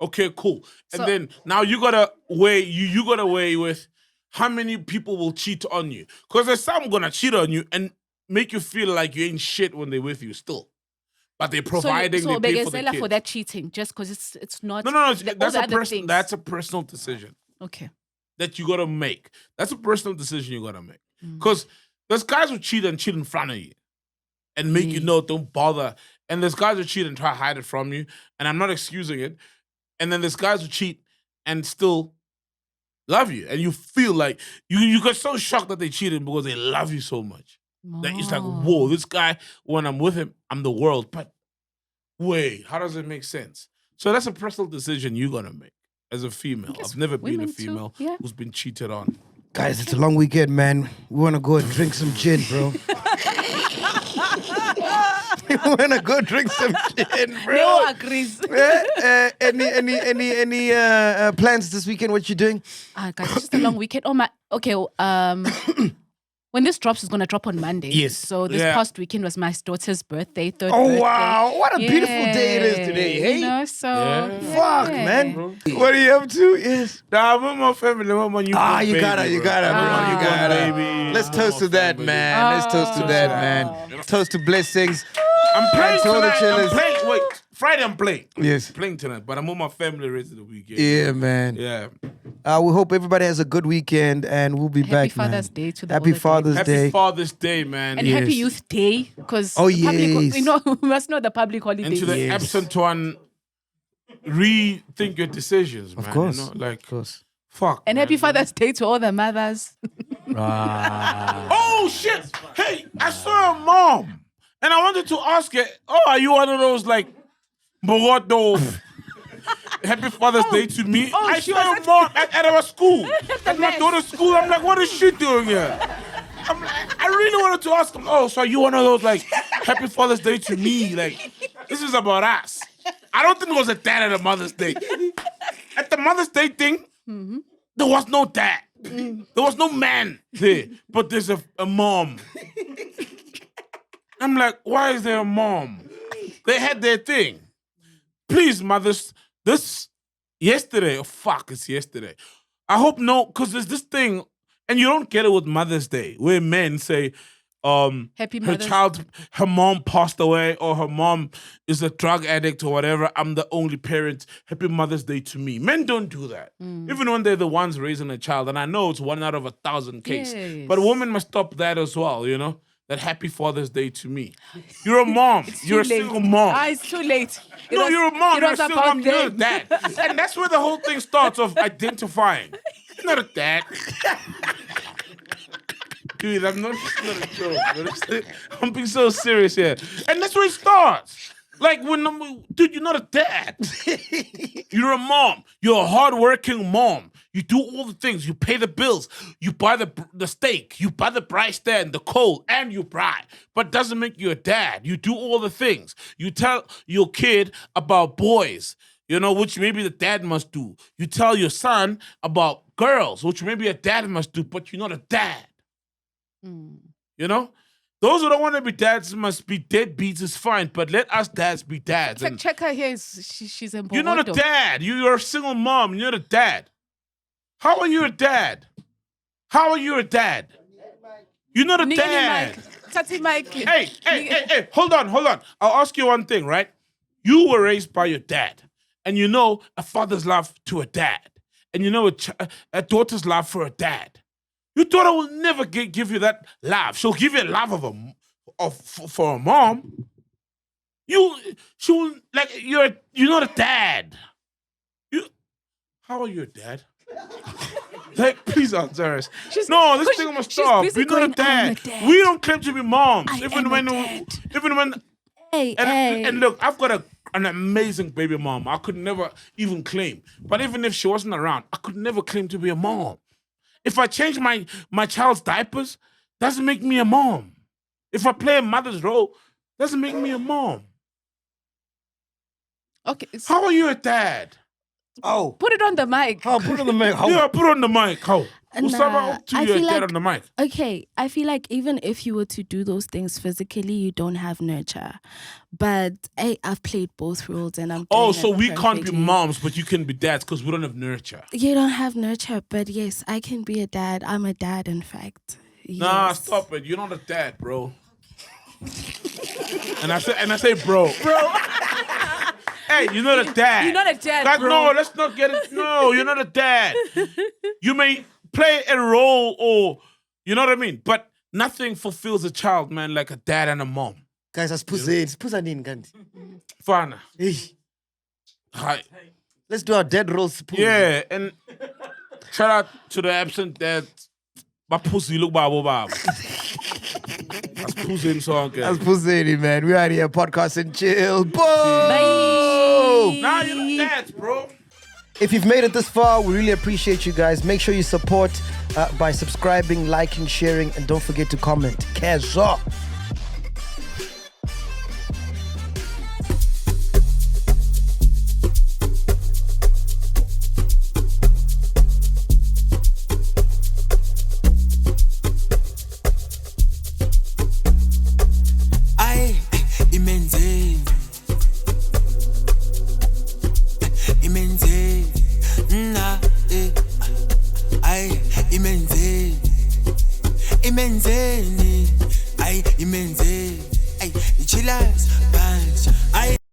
Speaker 2: Okay, cool.
Speaker 3: So-
Speaker 2: And then now you gotta weigh you gotta weigh with how many people will cheat on you. Because there's some gonna cheat on you and make you feel like you ain't shit when they're with you still. But they're providing,
Speaker 3: so
Speaker 2: they pay for the
Speaker 3: begezela
Speaker 2: kids.
Speaker 3: for that cheating, just because it's not.
Speaker 2: No,
Speaker 3: all
Speaker 2: that's
Speaker 3: the
Speaker 2: a
Speaker 3: other
Speaker 2: person.
Speaker 3: things.
Speaker 2: That's a personal decision
Speaker 3: Okay.
Speaker 2: that you gotta make. That's a personal decision you gotta make.
Speaker 3: Mm.
Speaker 2: Because there's guys who cheat in front of you and make you know, don't bother. And there's guys who cheat and try to hide it from you. And I'm not excusing it. And then there's guys who cheat and still love you. And you feel like you get so shocked that they cheated because they love you so much. That it's like, whoa, this guy, when I'm with him, I'm the world. But wait, how does it make sense? So that's a personal decision you're gonna make as a female.
Speaker 3: guess
Speaker 2: I've never been a
Speaker 3: women too,
Speaker 2: female
Speaker 3: yeah.
Speaker 2: who's been cheated on.
Speaker 1: Guys, it's a long weekend, man. We want to go and drink some gin, bro. We want to go drink some gin, bro.
Speaker 3: Leo agrees.
Speaker 1: Any plans this weekend? What you doing?
Speaker 3: Guys, it's just a long weekend. Okay. When this drops, it's gonna drop on Monday.
Speaker 1: Yes.
Speaker 3: So this
Speaker 2: Yeah.
Speaker 3: past weekend was my daughter's birthday. Third
Speaker 1: Oh
Speaker 3: birthday.
Speaker 1: wow! What a beautiful day it is today.
Speaker 3: Yeah,
Speaker 1: Hey,
Speaker 3: so
Speaker 2: Yeah.
Speaker 1: fuck, man. What are you up to? Yes.
Speaker 2: Nah, I'm with my family. I'm on you.
Speaker 1: You
Speaker 2: baby,
Speaker 1: gotta,
Speaker 2: bro.
Speaker 1: you gotta, bro.
Speaker 3: Ah.
Speaker 1: You gotta.
Speaker 2: Baby.
Speaker 1: Let's toast to that, man. Let's toast to that, man. Toast to blessings.
Speaker 2: I'm playing
Speaker 1: to all the
Speaker 2: tonight.
Speaker 1: chillers.
Speaker 2: I'm playing. Wait, Friday I'm playing.
Speaker 1: Yes.
Speaker 2: Playing tonight, but I'm with my family the rest of the weekend.
Speaker 1: Yeah, man.
Speaker 2: Yeah.
Speaker 1: We hope everybody has a good weekend, and we'll be
Speaker 3: Happy
Speaker 1: back,
Speaker 3: Father's
Speaker 1: man.
Speaker 3: Day to the
Speaker 1: Happy
Speaker 3: older
Speaker 1: Father's
Speaker 2: Happy
Speaker 1: Day.
Speaker 2: Father's Day, man.
Speaker 3: And
Speaker 1: Yes.
Speaker 3: Happy Youth Day, because
Speaker 1: Oh,
Speaker 3: yes.
Speaker 1: yes.
Speaker 3: We must know the public holidays.
Speaker 2: And to the
Speaker 1: Yes.
Speaker 2: absent one, rethink your decisions, man.
Speaker 1: Of course.
Speaker 2: You know, like,
Speaker 1: Of course.
Speaker 2: fuck.
Speaker 3: And
Speaker 2: man.
Speaker 3: Happy Father's Day to all the mothers.
Speaker 2: Oh, shit. Hey, I saw a mom. And I wanted to ask her, are you one of those, like, Mdoda? Happy Father's Day to me. I
Speaker 3: she
Speaker 2: saw
Speaker 3: was
Speaker 2: a mom at our school. At my
Speaker 3: mess.
Speaker 2: daughter's school. I'm like, what is she doing here? I'm like, I really wanted to ask him, so are you one of those, like, Happy Father's Day to me? Like, this is about us. I don't think it was a dad at a Mother's Day. At the Mother's Day thing, There was no dad. There was no man there. But there's a mom. I'm like, why is there a mom? They had their thing. Please, mothers, it's yesterday. I hope because there's this thing, and you don't get it with Mother's Day, where men say,
Speaker 3: Happy
Speaker 2: her mom passed away, or her mom is a drug addict or whatever. I'm the only parent. Happy Mother's Day to me. Men don't do that. Even when they're the ones raising a child. And I know it's 1 out of 1,000 cases.
Speaker 3: Yes.
Speaker 2: But a woman must stop that as well, you know? That happy Father's Day to me. You're a mom. You're a single mom.
Speaker 3: It's too late.
Speaker 2: You're a mom. You're a single mom. You're a dad. And that's where the whole thing starts of identifying. You're not a dad. Dude, I'm not a joke. I'm being so serious here. And that's where it starts. Like, dude, you're not a dad. You're a mom. You're a hardworking mom. You do all the things. You pay the bills. You buy the steak. You buy the rice stand, the coal, and you buy. But doesn't make you a dad. You do all the things. You tell your kid about boys, you know, which maybe the dad must do. You tell your son about girls, which maybe a dad must do, but you're not a dad. You know? Those who don't want to be dads must be deadbeats is fine, but let us dads be dads.
Speaker 3: Check her here. She's in
Speaker 2: You're not a dad. You're a single mom. You're not a dad. How are you a dad? How are you a dad? You're not a dad. Hey, hold on. I'll ask you one thing, right? You were raised by your dad, and you know a father's love to a dad, and you know a daughter's love for a dad. Your daughter will never give you that love. She'll give you a love for a mom. She'll like you're not a dad. How are you a dad? Like, please answer us. This thing must stop. You're not a dad. We don't claim to be moms. Even when. And look, I've got an amazing baby mom. I could never even claim. But even if she wasn't around, I could never claim to be a mom. If I change my child's diapers, doesn't make me a mom. If I play a mother's role, doesn't make me a mom.
Speaker 3: Okay.
Speaker 2: How are you a dad?
Speaker 1: Oh.
Speaker 3: Put it on the mic.
Speaker 1: Oh, put it on the mic. How?
Speaker 2: Yeah, put it on the mic. How?
Speaker 5: I feel like,
Speaker 2: on the mic.
Speaker 5: Okay, I feel like even if you were to do those things physically, you don't have nurture. But I've played both roles and I'm doing
Speaker 2: so
Speaker 5: it
Speaker 2: we can't be
Speaker 5: perfectly.
Speaker 2: moms, but you can be dads because we don't have nurture.
Speaker 5: You don't have nurture, but yes, I can be a dad. I'm a dad, in fact.
Speaker 2: Nah,
Speaker 5: Yes.
Speaker 2: stop it. You're not a dad, bro. and I say bro. Hey, you're not a dad.
Speaker 3: You're not a dad,
Speaker 2: like,
Speaker 3: bro.
Speaker 2: No, let's not get it. No, you're not a dad. You may play a role or, you know what I mean? But nothing fulfills a child, man, like a dad and a mom.
Speaker 1: Guys, asiphuza nini kanti?
Speaker 2: Fana.
Speaker 1: Hey.
Speaker 2: Hi.
Speaker 1: Let's do our dead roles.
Speaker 2: Yeah, and shout out to the absent dad. Bapusi look babo babo. That's pussy song.
Speaker 1: That's pussy, man. We out here podcasting chill. Boom!
Speaker 3: Bye.
Speaker 2: Now you're the dads, bro.
Speaker 1: If you've made it this far, we really appreciate you guys. Make sure you support by subscribing, liking, sharing, and don't forget to comment. Kezo.
Speaker 11: Imenzeni,